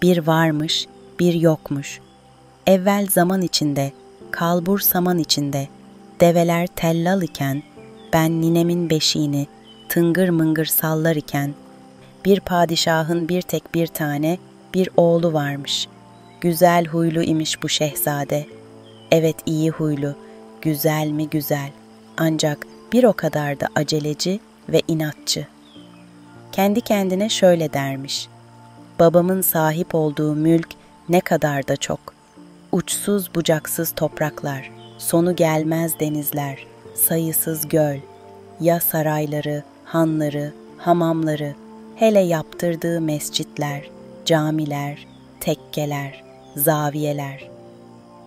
Bir varmış, bir yokmuş. Evvel zaman içinde, kalbur saman içinde, develer tellal iken, ben ninemin beşiğini tıngır mıngır sallar iken, bir padişahın bir tek bir tane bir oğlu varmış. Güzel huylu imiş bu şehzade. Evet, iyi huylu, güzel mi güzel, ancak bir o kadar da aceleci ve inatçı. Kendi kendine şöyle dermiş: babamın sahip olduğu mülk ne kadar da çok. Uçsuz bucaksız topraklar, sonu gelmez denizler, sayısız göl, ya sarayları, hanları, hamamları, hele yaptırdığı mescitler, camiler, tekkeler, zaviyeler.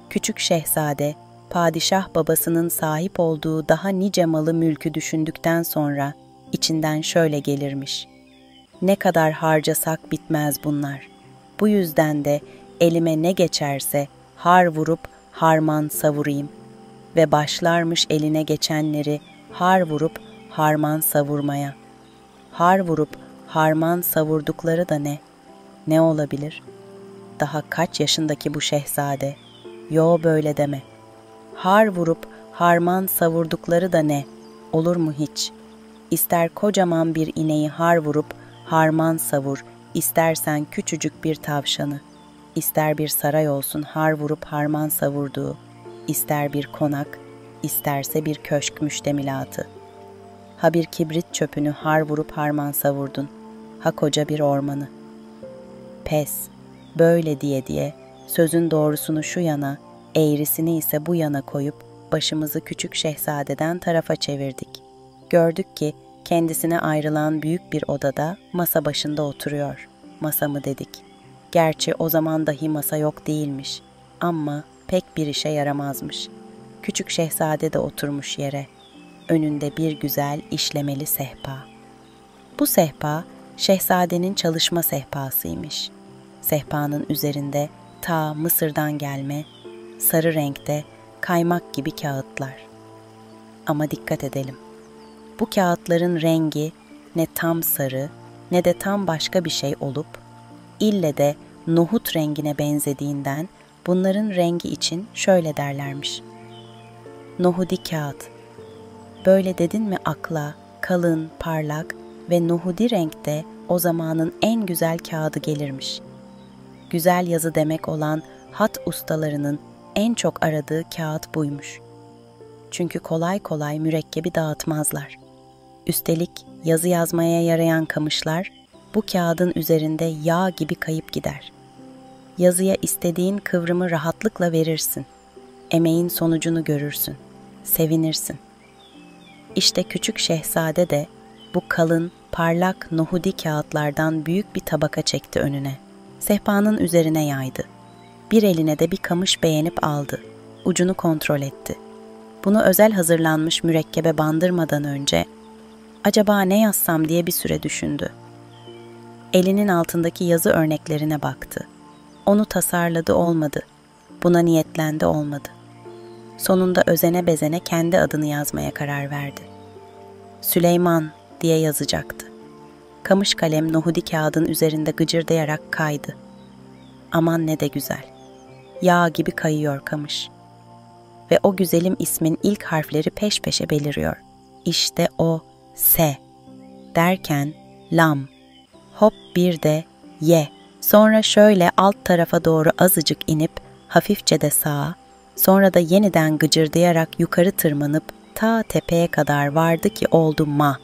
Küçük şehzade, padişah babasının sahip olduğu daha nice malı mülkü düşündükten sonra içinden şöyle gelirmiş: ne kadar harcasak bitmez bunlar. Bu yüzden de elime ne geçerse har vurup harman savurayım. Ve başlarmış eline geçenleri har vurup harman savurmaya. Har vurup harman savurdukları da ne? Ne olabilir? Daha kaç yaşındaki bu şehzade? Yo, böyle deme. Har vurup harman savurdukları da ne? Olur mu hiç? İster kocaman bir ineği har vurup harman savur, istersen küçücük bir tavşanı. İster bir saray olsun har vurup harman savurduğu, ister bir konak, isterse bir köşk müştemilatı. Ha bir kibrit çöpünü har vurup harman savurdun, ha koca bir ormanı. Pes, böyle diye sözün doğrusunu şu yana, eğrisini ise bu yana koyup başımızı küçük şehzadeden tarafa çevirdik. Gördük ki kendisine ayrılan büyük bir odada masa başında oturuyor. Masa mı dedik? Gerçi o zaman dahi masa yok değilmiş ama pek bir işe yaramazmış. Küçük şehzade de oturmuş yere. Önünde bir güzel işlemeli sehpa. Bu sehpa şehzadenin çalışma sehpasıymış. Sehpanın üzerinde ta Mısır'dan gelme, sarı renkte kaymak gibi kağıtlar. Ama dikkat edelim. Bu kağıtların rengi ne tam sarı ne de tam başka bir şey olup, ille de nohut rengine benzediğinden bunların rengi için şöyle derlermiş: nohudi kağıt. Böyle dedin mi akla kalın, parlak ve nohudi renkte o zamanın en güzel kağıdı gelirmiş. Güzel yazı demek olan hat ustalarının en çok aradığı kağıt buymuş. Çünkü kolay kolay mürekkebi dağıtmazlar. Üstelik yazı yazmaya yarayan kamışlar bu kağıdın üzerinde yağ gibi kayıp gider. Yazıya istediğin kıvrımı rahatlıkla verirsin. Emeğin sonucunu görürsün. Sevinirsin. İşte küçük şehzade de bu kalın, parlak nohudi kağıtlardan büyük bir tabaka çekti önüne. Sehpanın üzerine yaydı. Bir eline de bir kamış beğenip aldı. Ucunu kontrol etti. Bunu özel hazırlanmış mürekkebe bandırmadan önce acaba ne yazsam diye bir süre düşündü. Elinin altındaki yazı örneklerine baktı. Onu tasarladı olmadı. Buna niyetlendi olmadı. Sonunda özene bezene kendi adını yazmaya karar verdi. Süleyman diye yazacaktı. Kamış kalem nohudi kağıdın üzerinde gıcırdayarak kaydı. Aman ne de güzel. Yağ gibi kayıyor kamış. Ve o güzelim ismin ilk harfleri peş peşe beliriyor. İşte o S. Derken lam. Hop bir de Y. Sonra şöyle alt tarafa doğru azıcık inip hafifçe de sağa, sonra da yeniden gıcırdayarak yukarı tırmanıp ta tepeye kadar vardı ki oldu ma.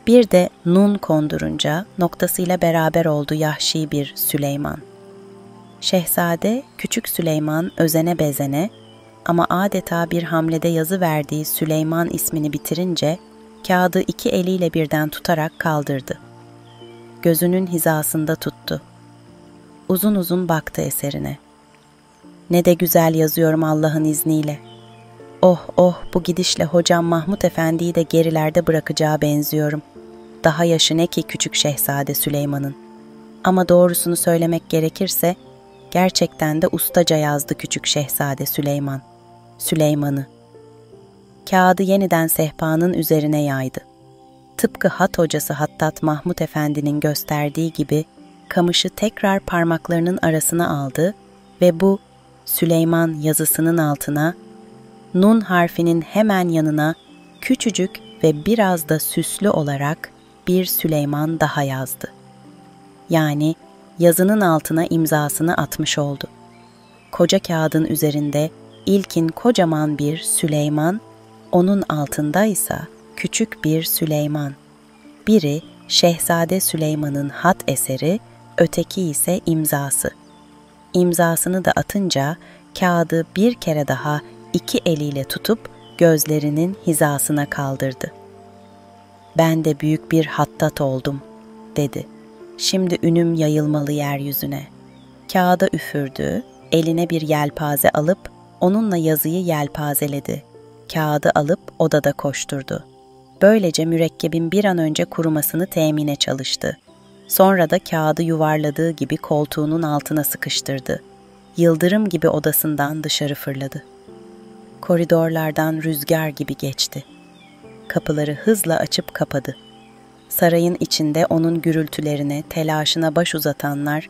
Bir de nun kondurunca noktasıyla beraber oldu yahşi bir Süleyman. Şehzade küçük Süleyman özene bezene ama adeta bir hamlede yazı verdiği Süleyman ismini bitirince kağıdı iki eliyle birden tutarak kaldırdı. Gözünün hizasında tuttu. Uzun uzun baktı eserine. Ne de güzel yazıyorum Allah'ın izniyle. Oh oh, bu gidişle hocam Mahmut Efendi'yi de gerilerde bırakacağı benziyorum. Daha yaşı ne ki küçük şehzade Süleyman'ın. Ama doğrusunu söylemek gerekirse gerçekten de ustaca yazdı küçük şehzade Süleyman. Süleyman'ı. Kağıdı yeniden sehpanın üzerine yaydı. Tıpkı hat hocası Hattat Mahmut Efendi'nin gösterdiği gibi kamışı tekrar parmaklarının arasına aldı ve bu Süleyman yazısının altına, Nun harfinin hemen yanına küçücük ve biraz da süslü olarak bir Süleyman daha yazdı. Yani yazının altına imzasını atmış oldu. Koca kağıdın üzerinde ilkin kocaman bir Süleyman, onun altında ise küçük bir Süleyman. Biri Şehzade Süleyman'ın hat eseri, öteki ise imzası. İmzasını da atınca kağıdı bir kere daha iki eliyle tutup gözlerinin hizasına kaldırdı. "Ben de büyük bir hattat oldum," dedi. "Şimdi ünüm yayılmalı yeryüzüne." Kağıda üfürdü, eline bir yelpaze alıp onunla yazıyı yelpazeledi. Kağıdı alıp odada koşturdu. Böylece mürekkebin bir an önce kurumasını temine çalıştı. Sonra da kağıdı yuvarladığı gibi koltuğunun altına sıkıştırdı. Yıldırım gibi odasından dışarı fırladı. Koridorlardan rüzgar gibi geçti. Kapıları hızla açıp kapadı. Sarayın içinde onun gürültülerine, telaşına baş uzatanlar,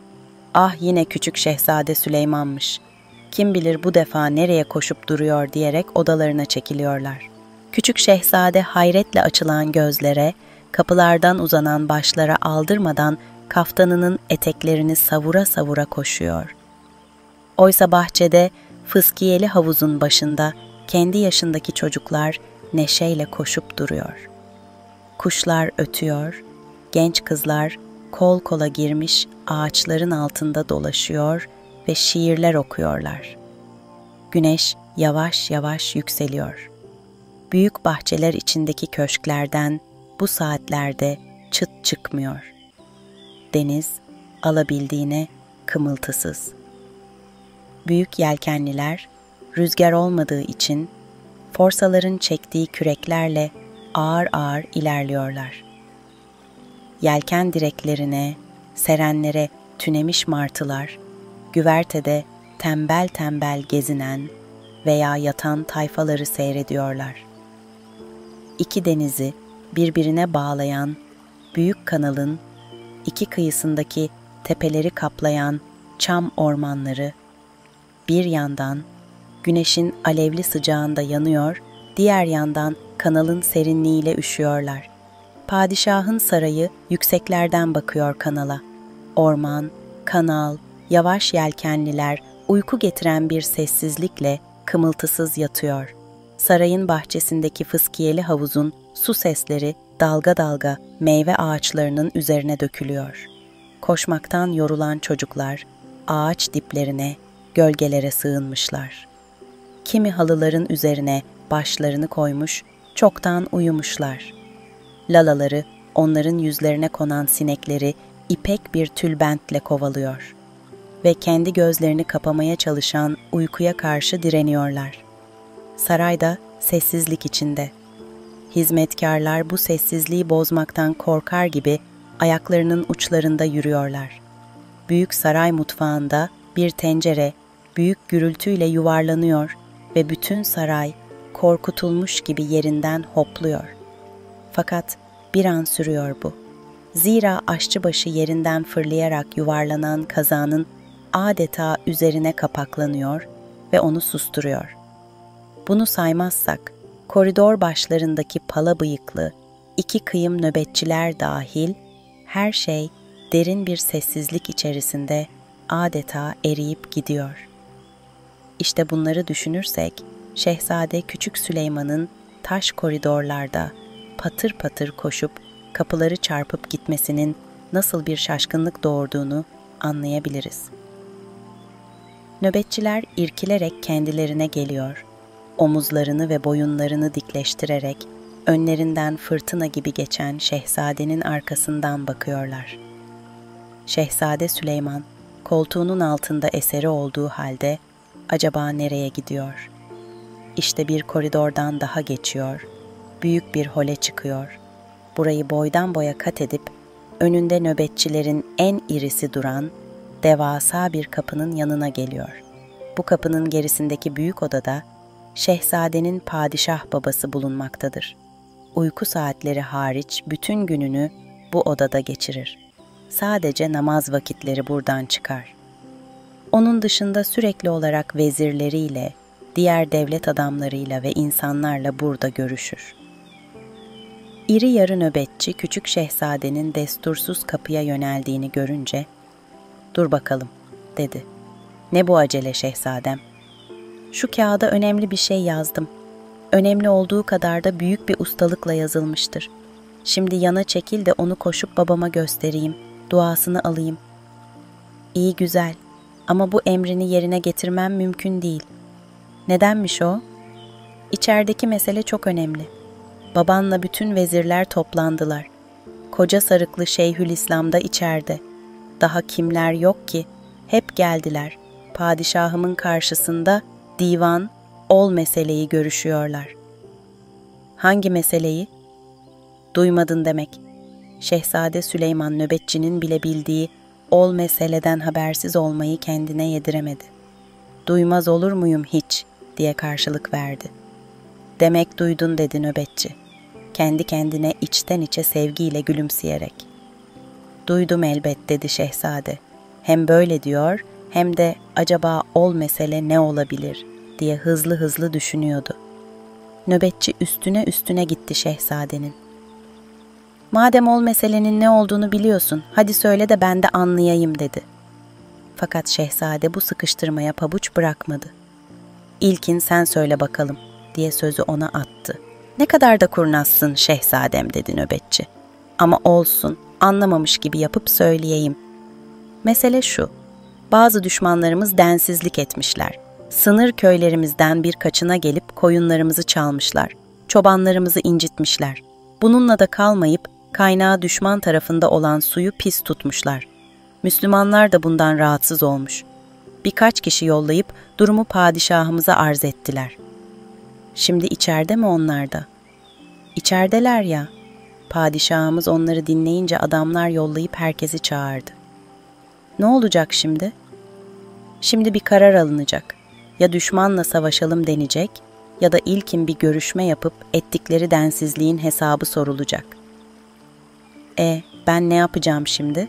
"Ah, yine küçük Şehzade Süleyman'mış. Kim bilir bu defa nereye koşup duruyor," diyerek odalarına çekiliyorlar. Küçük şehzade hayretle açılan gözlere, kapılardan uzanan başlara aldırmadan kaftanının eteklerini savura savura koşuyor. Oysa bahçede, fıskiyeli havuzun başında kendi yaşındaki çocuklar neşeyle koşup duruyor. Kuşlar ötüyor, genç kızlar kol kola girmiş ağaçların altında dolaşıyor ve şiirler okuyorlar. Güneş yavaş yavaş yükseliyor. Büyük bahçeler içindeki köşklerden bu saatlerde çıt çıkmıyor. Deniz alabildiğine kımıltısız. Büyük yelkenliler rüzgar olmadığı için forsaların çektiği küreklerle ağır ağır ilerliyorlar. Yelken direklerine, serenlere tünemiş martılar, güvertede tembel tembel gezinen veya yatan tayfaları seyrediyorlar. İki denizi birbirine bağlayan büyük kanalın iki kıyısındaki tepeleri kaplayan çam ormanları bir yandan güneşin alevli sıcağında yanıyor, diğer yandan kanalın serinliğiyle üşüyorlar. Padişahın sarayı yükseklerden bakıyor kanala. Orman, kanal, yavaş yelkenliler uyku getiren bir sessizlikle kımıltısız yatıyor. Sarayın bahçesindeki fıskiyeli havuzun su sesleri dalga dalga meyve ağaçlarının üzerine dökülüyor. Koşmaktan yorulan çocuklar ağaç diplerine, gölgelere sığınmışlar. Kimi halıların üzerine başlarını koymuş, çoktan uyumuşlar. Lalaları, onların yüzlerine konan sinekleri ipek bir tülbentle kovalıyor ve kendi gözlerini kapamaya çalışan uykuya karşı direniyorlar. Sarayda sessizlik içinde. Hizmetkarlar bu sessizliği bozmaktan korkar gibi ayaklarının uçlarında yürüyorlar. Büyük saray mutfağında bir tencere büyük gürültüyle yuvarlanıyor ve bütün saray korkutulmuş gibi yerinden hopluyor. Fakat bir an sürüyor bu. Zira aşçıbaşı yerinden fırlayarak yuvarlanan kazanın adeta üzerine kapaklanıyor ve onu susturuyor. Bunu saymazsak, koridor başlarındaki pala bıyıklı, iki kıyım nöbetçiler dahil, her şey derin bir sessizlik içerisinde adeta eriyip gidiyor. İşte bunları düşünürsek, Şehzade Küçük Süleyman'ın taş koridorlarda patır patır koşup kapıları çarpıp gitmesinin nasıl bir şaşkınlık doğurduğunu anlayabiliriz. Nöbetçiler irkilerek kendilerine geliyor, omuzlarını ve boyunlarını dikleştirerek önlerinden fırtına gibi geçen şehzadenin arkasından bakıyorlar. Şehzade Süleyman, koltuğunun altında eseri olduğu halde acaba nereye gidiyor? İşte bir koridordan daha geçiyor, büyük bir hole çıkıyor. Burayı boydan boya kat edip önünde nöbetçilerin en irisi duran devasa bir kapının yanına geliyor. Bu kapının gerisindeki büyük odada şehzadenin padişah babası bulunmaktadır. Uyku saatleri hariç bütün gününü bu odada geçirir. Sadece namaz vakitleri buradan çıkar. Onun dışında sürekli olarak vezirleriyle, diğer devlet adamlarıyla ve insanlarla burada görüşür. İri yarı nöbetçi küçük şehzadenin destursuz kapıya yöneldiğini görünce, "Dur bakalım," dedi. "Ne bu acele şehzadem? Şu kağıda önemli bir şey yazdım. Önemli olduğu kadar da büyük bir ustalıkla yazılmıştır. Şimdi yana çekil de onu koşup babama göstereyim, duasını alayım." "İyi güzel ama bu emrini yerine getirmem mümkün değil." "Nedenmiş o?" "İçerideki mesele çok önemli. Babanla bütün vezirler toplandılar. Koca sarıklı Şeyhülislam da içeride. Daha kimler yok ki? Hep geldiler. Padişahımın karşısında divan, ol meseleyi görüşüyorlar." "Hangi meseleyi?" "Duymadın demek." Şehzade Süleyman nöbetçinin bile bildiği ol meseleden habersiz olmayı kendine yediremedi. "Duymaz olur muyum hiç?" diye karşılık verdi. "Demek duydun," dedi nöbetçi, kendi kendine içten içe sevgiyle gülümseyerek. "Duydum elbet," dedi şehzade. Hem böyle diyor hem de acaba ol mesele ne olabilir diye hızlı hızlı düşünüyordu. Nöbetçi üstüne üstüne gitti şehzadenin. "Madem ol meselenin ne olduğunu biliyorsun, hadi söyle de ben de anlayayım," dedi. Fakat şehzade bu sıkıştırmaya pabuç bırakmadı. "İlkin sen söyle bakalım," diye sözü ona attı. "Ne kadar da kurnazsın şehzadem," dedi nöbetçi. "Ama olsun, anlamamış gibi yapıp söyleyeyim. Mesele şu, bazı düşmanlarımız densizlik etmişler. Sınır köylerimizden birkaçına gelip koyunlarımızı çalmışlar, çobanlarımızı incitmişler. Bununla da kalmayıp kaynağı düşman tarafında olan suyu pis tutmuşlar. Müslümanlar da bundan rahatsız olmuş. Birkaç kişi yollayıp durumu padişahımıza arz ettiler." "Şimdi içeride mi onlar da?" "İçerideler ya." Padişahımız onları dinleyince adamlar yollayıp herkesi çağırdı. "Ne olacak şimdi?" "Şimdi bir karar alınacak. Ya düşmanla savaşalım denecek ya da ilkin bir görüşme yapıp ettikleri densizliğin hesabı sorulacak." Ben ne yapacağım şimdi?"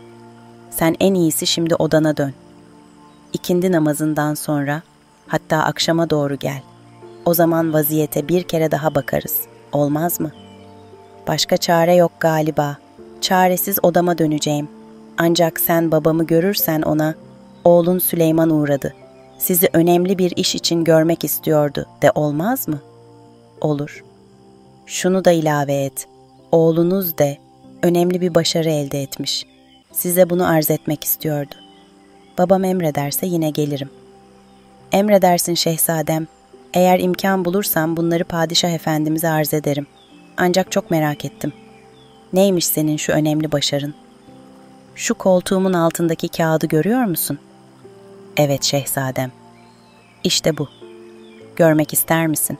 "Sen en iyisi şimdi odana dön. İkindi namazından sonra, hatta akşama doğru gel. O zaman vaziyete bir kere daha bakarız. Olmaz mı?" "Başka çare yok galiba. Çaresiz odama döneceğim. Ancak sen babamı görürsen ona, 'Oğlun Süleyman uğradı. Sizi önemli bir iş için görmek istiyordu,' de, olmaz mı?" "Olur. Şunu da ilave et. Oğlunuz de önemli bir başarı elde etmiş. Size bunu arz etmek istiyordu. Babam emrederse yine gelirim." "Emredersin şehzadem. Eğer imkan bulursam bunları padişah efendimize arz ederim. Ancak çok merak ettim. Neymiş senin şu önemli başarın?" "Şu koltuğumun altındaki kağıdı görüyor musun?" "Evet şehzadem." "İşte bu. Görmek ister misin?"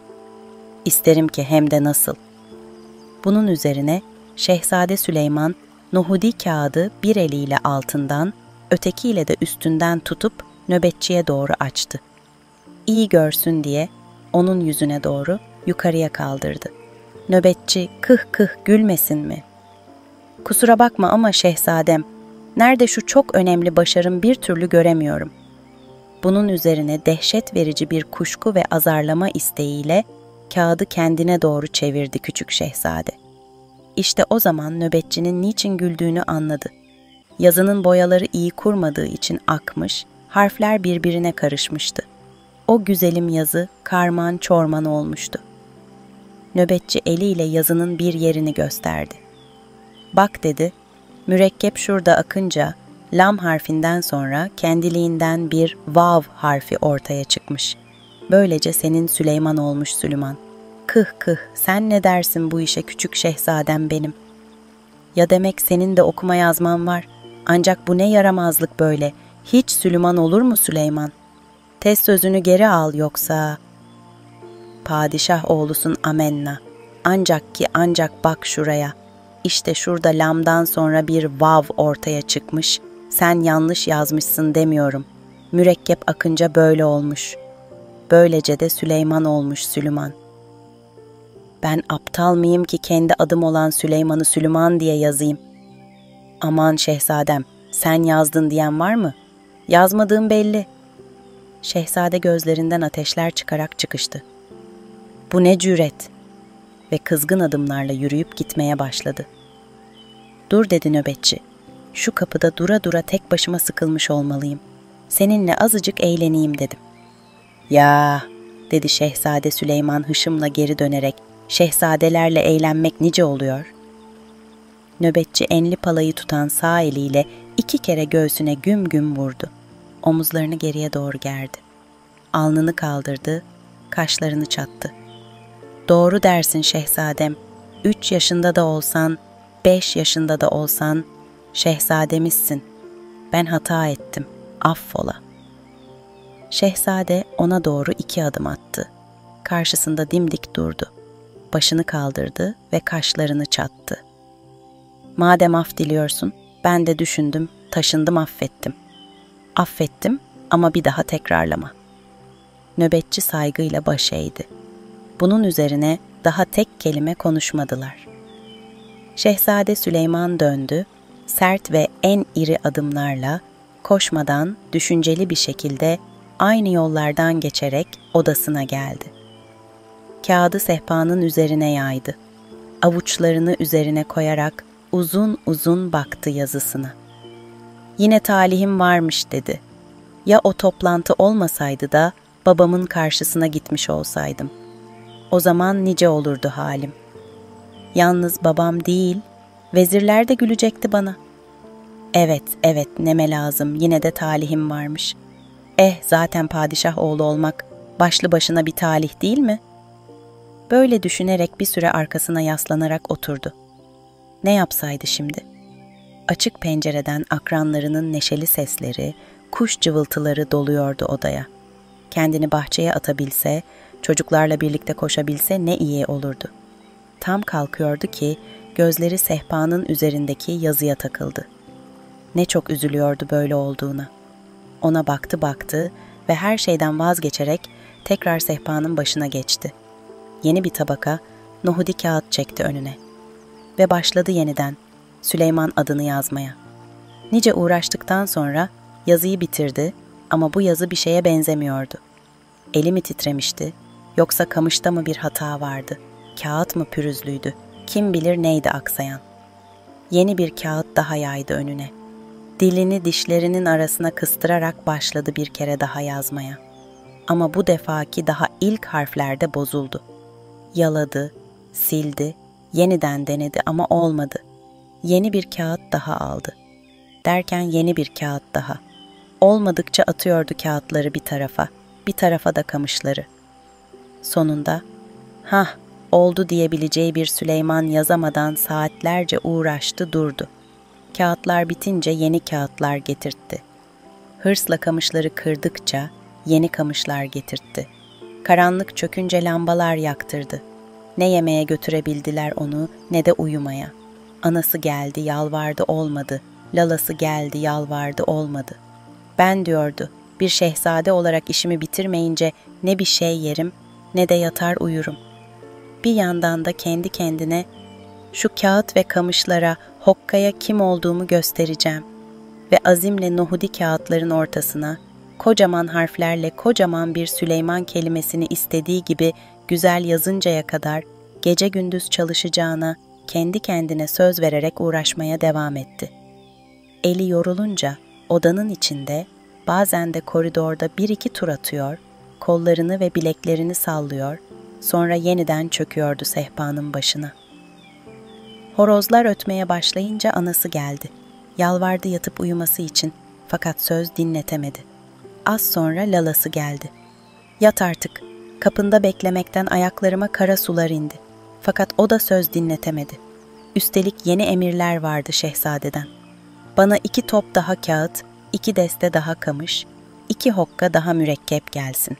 "İsterim ki, hem de nasıl." Bunun üzerine Şehzade Süleyman nohudi kağıdı bir eliyle altından, ötekiyle de üstünden tutup nöbetçiye doğru açtı. İyi görsün diye onun yüzüne doğru yukarıya kaldırdı. Nöbetçi kıh kıh gülmesin mi? "Kusura bakma ama şehzadem, nerede şu çok önemli başarım bir türlü göremiyorum." Bunun üzerine dehşet verici bir kuşku ve azarlama isteğiyle kağıdı kendine doğru çevirdi küçük şehzade. İşte o zaman nöbetçinin niçin güldüğünü anladı. Yazının boyaları iyi kurmadığı için akmış, harfler birbirine karışmıştı. O güzelim yazı karman çorman olmuştu. Nöbetçi eliyle yazının bir yerini gösterdi. "Bak," dedi, "mürekkep şurada akınca lam harfinden sonra kendiliğinden bir vav harfi ortaya çıkmış. Böylece senin Süleyman olmuş Süleyman. Kıh kıh, sen ne dersin bu işe küçük şehzadem benim? Ya demek senin de okuma yazman var. Ancak bu ne yaramazlık böyle? Hiç Süleyman olur mu Süleyman? Tez sözünü geri al yoksa..." "Padişah oğlusun amenna. Ancak bak şuraya. İşte şurada lamdan sonra bir vav ortaya çıkmış. Sen yanlış yazmışsın demiyorum. Mürekkep akınca böyle olmuş. Böylece de Süleyman olmuş Süleyman. Ben aptal mıyım ki kendi adım olan Süleyman'ı Süleyman diye yazayım? Aman şehzadem, sen yazdın diyen var mı? Yazmadığım belli. Şehzade gözlerinden ateşler çıkarak çıkıştı. Bu ne cüret? Ve kızgın adımlarla yürüyüp gitmeye başladı. Dur dedi nöbetçi. Şu kapıda dura dura tek başıma sıkılmış olmalıyım. Seninle azıcık eğleneyim dedim. Ya, dedi Şehzade Süleyman hışımla geri dönerek, şehzadelerle eğlenmek nice oluyor. Nöbetçi enli palayı tutan sağ eliyle 2 kere göğsüne güm güm vurdu. Omuzlarını geriye doğru gerdi. Alnını kaldırdı, kaşlarını çattı. Doğru dersin şehzadem, 3 yaşında da olsan, 5 yaşında da olsan, şehzademizsin. Ben hata ettim, affola. Şehzade ona doğru 2 adım attı. Karşısında dimdik durdu. Başını kaldırdı ve kaşlarını çattı. Madem af diliyorsun, ben de düşündüm, taşındım affettim. Affettim ama bir daha tekrarlama. Nöbetçi saygıyla baş eğdi. Bunun üzerine daha tek kelime konuşmadılar. Şehzade Süleyman döndü, sert ve en iri adımlarla, koşmadan, düşünceli bir şekilde aynı yollardan geçerek odasına geldi. Kağıdı sehpanın üzerine yaydı. Avuçlarını üzerine koyarak uzun uzun baktı yazısına. Yine talihim varmış dedi. Ya o toplantı olmasaydı da babamın karşısına gitmiş olsaydım. O zaman nice olurdu halim. Yalnız babam değil, vezirler de gülecekti bana. Evet, neme lazım, yine de talihim varmış. Zaten padişah oğlu olmak başlı başına bir talih değil mi? Böyle düşünerek bir süre arkasına yaslanarak oturdu. Ne yapsaydı şimdi? Açık pencereden akranlarının neşeli sesleri, kuş cıvıltıları doluyordu odaya. Kendini bahçeye atabilse, çocuklarla birlikte koşabilse ne iyi olurdu. Tam kalkıyordu ki gözleri sehpanın üzerindeki yazıya takıldı. Ne çok üzülüyordu böyle olduğuna. Ona baktı ve her şeyden vazgeçerek tekrar sehpanın başına geçti. Yeni bir tabaka, nohudi kağıt çekti önüne. Ve başladı yeniden Süleyman adını yazmaya. Nice uğraştıktan sonra yazıyı bitirdi ama bu yazı bir şeye benzemiyordu. Eli mi titremişti, yoksa kamışta mı bir hata vardı, kağıt mı pürüzlüydü, kim bilir neydi aksayan. Yeni bir kağıt daha yaydı önüne. Dilini dişlerinin arasına kıstırarak başladı bir kere daha yazmaya. Ama bu defaki daha ilk harflerde bozuldu. Yaladı, sildi, yeniden denedi ama olmadı. Yeni bir kağıt daha aldı. Derken yeni bir kağıt daha. Olmadıkça atıyordu kağıtları bir tarafa da kamışları. Sonunda, oldu diyebileceği bir Süleyman yazamadan saatlerce uğraştı durdu. Kağıtlar bitince yeni kağıtlar getirtti. Hırsla kamışları kırdıkça yeni kamışlar getirtti. Karanlık çökünce lambalar yaktırdı. Ne yemeğe götürebildiler onu ne de uyumaya. Anası geldi, yalvardı olmadı. Lalası geldi, yalvardı olmadı. Ben diyordu, bir şehzade olarak işimi bitirmeyince ne bir şey yerim ne de yatar uyurum. Bir yandan da kendi kendine şu kağıt ve kamışlara, hokkaya kim olduğumu göstereceğim ve azimle nohudi kağıtların ortasına kocaman harflerle kocaman bir Süleyman kelimesini istediği gibi güzel yazıncaya kadar gece gündüz çalışacağına kendi kendine söz vererek uğraşmaya devam etti. Eli yorulunca odanın içinde, bazen de koridorda 1-2 tur atıyor, kollarını ve bileklerini sallıyor, sonra yeniden çöküyordu sehpanın başına. Horozlar ötmeye başlayınca anası geldi. Yalvardı yatıp uyuması için fakat söz dinletemedi. Az sonra lalası geldi. Yat artık. Kapında beklemekten ayaklarıma kara sular indi. Fakat o da söz dinletemedi. Üstelik yeni emirler vardı şehzadeden. Bana 2 top daha kağıt, 2 deste daha kamış, 2 hokka daha mürekkep gelsin.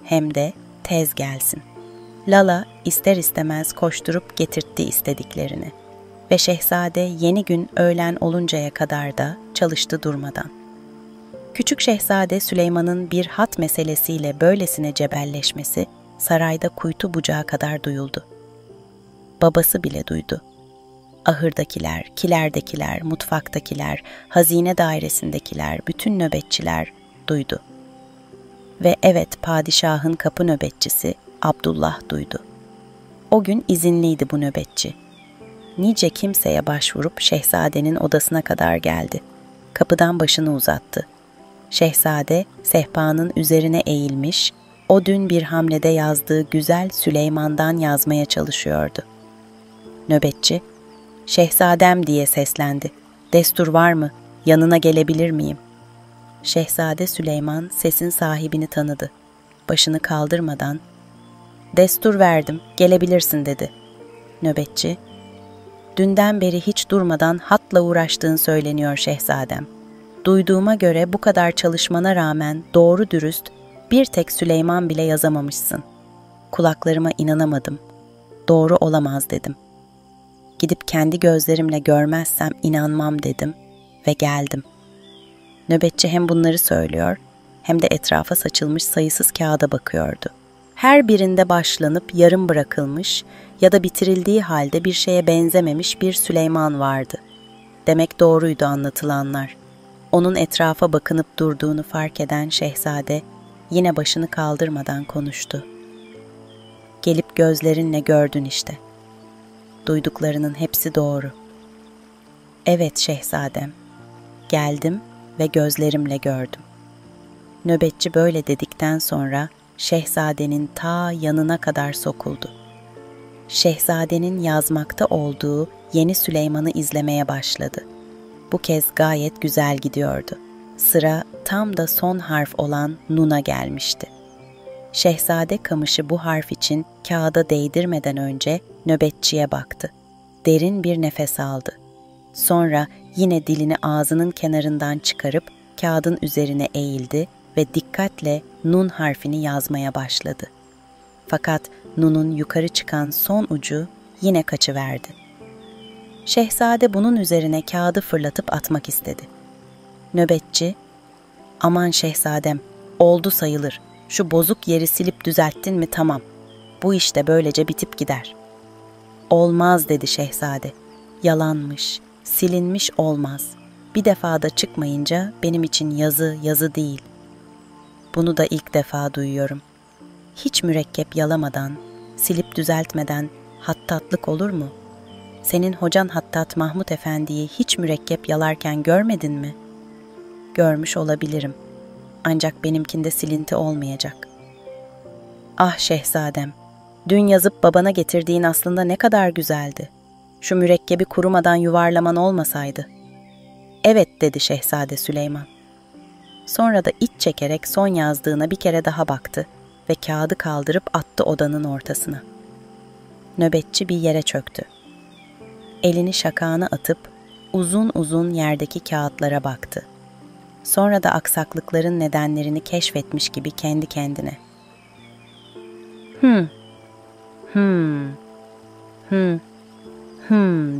Hem de tez gelsin. Lala ister istemez koşturup getirtti istediklerini. Ve şehzade yeni gün öğlen oluncaya kadar da çalıştı durmadan. Küçük şehzade Süleyman'ın bir hat meselesiyle böylesine cebelleşmesi sarayda kuytu bucağı kadar duyuldu. Babası bile duydu. Ahırdakiler, kilerdekiler, mutfaktakiler, hazine dairesindekiler, bütün nöbetçiler duydu. Ve evet, padişahın kapı nöbetçisi Abdullah duydu. O gün izinliydi bu nöbetçi. Nice kimseye başvurup şehzadenin odasına kadar geldi. Kapıdan başını uzattı. Şehzade sehpanın üzerine eğilmiş, o dün bir hamlede yazdığı güzel Süleyman'dan yazmaya çalışıyordu. Nöbetçi, "Şehzadem" diye seslendi. "Destur var mı? Yanına gelebilir miyim?" Şehzade Süleyman sesin sahibini tanıdı. Başını kaldırmadan, "Destur verdim, gelebilirsin" dedi. Nöbetçi, "Dünden beri hiç durmadan hatla uğraştığın söyleniyor şehzadem. Duyduğuma göre bu kadar çalışmana rağmen doğru dürüst bir tek Süleyman bile yazamamışsın. Kulaklarıma inanamadım. Doğru olamaz dedim. Gidip kendi gözlerimle görmezsem inanmam dedim ve geldim." Nöbetçi hem bunları söylüyor hem de etrafa saçılmış sayısız kağıda bakıyordu. Her birinde başlanıp yarım bırakılmış ya da bitirildiği halde bir şeye benzememiş bir Süleyman vardı. Demek doğruydu anlatılanlar. Onun etrafa bakınıp durduğunu fark eden şehzade yine başını kaldırmadan konuştu. "Gelip gözlerinle gördün işte. Duyduklarının hepsi doğru." "Evet şehzadem, geldim ve gözlerimle gördüm." Nöbetçi böyle dedikten sonra şehzadenin ta yanına kadar sokuldu. Şehzadenin yazmakta olduğu yeni Süleyman'ı izlemeye başladı. Bu kez gayet güzel gidiyordu. Sıra tam da son harf olan Nun'a gelmişti. Şehzade kamışı bu harf için kağıda değdirmeden önce nöbetçiye baktı. Derin bir nefes aldı. Sonra yine dilini ağzının kenarından çıkarıp kağıdın üzerine eğildi ve dikkatle Nun harfini yazmaya başladı. Fakat Nun'un yukarı çıkan son ucu yine kaçıverdi. Şehzade bunun üzerine kağıdı fırlatıp atmak istedi. Nöbetçi, "Aman şehzadem, oldu sayılır. Şu bozuk yeri silip düzelttin mi tamam. Bu işte böylece bitip gider." "Olmaz" dedi şehzade. "Yalanmış, silinmiş olmaz. Bir defada çıkmayınca benim için yazı değil. Bunu da ilk defa duyuyorum. Hiç mürekkep yalamadan, silip düzeltmeden hattatlık olur mu? Senin hocan Hattat Mahmud Efendi'yi hiç mürekkep yalarken görmedin mi?" "Görmüş olabilirim. Ancak benimkinde silinti olmayacak." "Ah şehzadem, dün yazıp babana getirdiğin aslında ne kadar güzeldi. Şu mürekkebi kurumadan yuvarlaman olmasaydı." "Evet" dedi Şehzade Süleyman. Sonra da iç çekerek son yazdığına bir kere daha baktı ve kağıdı kaldırıp attı odanın ortasına. Nöbetçi bir yere çöktü. Elini şakağına atıp uzun uzun yerdeki kağıtlara baktı. Sonra da aksaklıkların nedenlerini keşfetmiş gibi kendi kendine,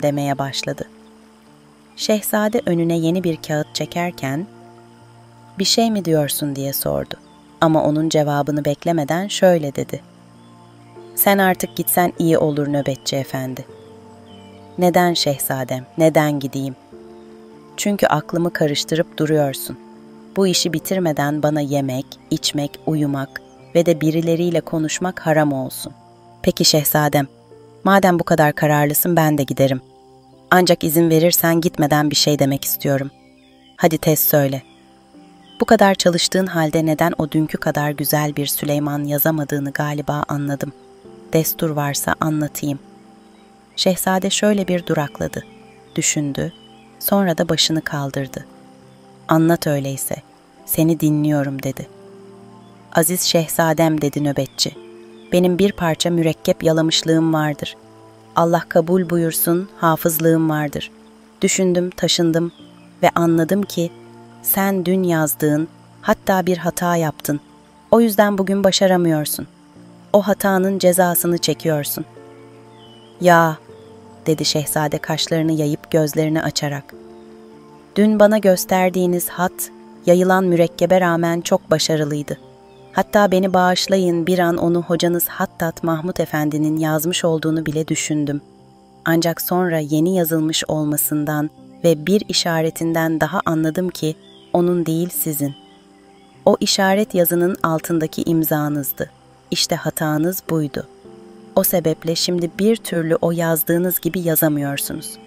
demeye başladı. Şehzade önüne yeni bir kağıt çekerken, "Bir şey mi diyorsun?" diye sordu. Ama onun cevabını beklemeden şöyle dedi: "Sen artık gitsen iyi olur nöbetçi efendi." "Neden şehzadem, neden gideyim?" "Çünkü aklımı karıştırıp duruyorsun. Bu işi bitirmeden bana yemek, içmek, uyumak ve de birileriyle konuşmak haram olsun." "Peki şehzadem, madem bu kadar kararlısın ben de giderim. Ancak izin verirsen gitmeden bir şey demek istiyorum. Hadi tez söyle. Bu kadar çalıştığın halde neden o dünkü kadar güzel bir Süleyman yazamadığını galiba anladım. Destur varsa anlatayım." Şehzade şöyle bir durakladı, düşündü, sonra da başını kaldırdı. "Anlat öyleyse, seni dinliyorum" dedi. "Aziz şehzadem" dedi nöbetçi, "benim bir parça mürekkep yalamışlığım vardır. Allah kabul buyursun, hafızlığım vardır. Düşündüm, taşındım ve anladım ki sen dün yazdığın, hatta bir hata yaptın. O yüzden bugün başaramıyorsun. O hatanın cezasını çekiyorsun." "Ya," dedi şehzade kaşlarını yayıp gözlerini açarak. "Dün bana gösterdiğiniz hat, yayılan mürekkebe rağmen çok başarılıydı. Hatta beni bağışlayın bir an onu hocanız Hattat Mahmud Efendi'nin yazmış olduğunu bile düşündüm. Ancak sonra yeni yazılmış olmasından ve bir işaretinden daha anladım ki onun değil sizin. O işaret yazının altındaki imzanızdı. İşte hatanız buydu. O sebeple şimdi bir türlü o yazdığınız gibi yazamıyorsunuz.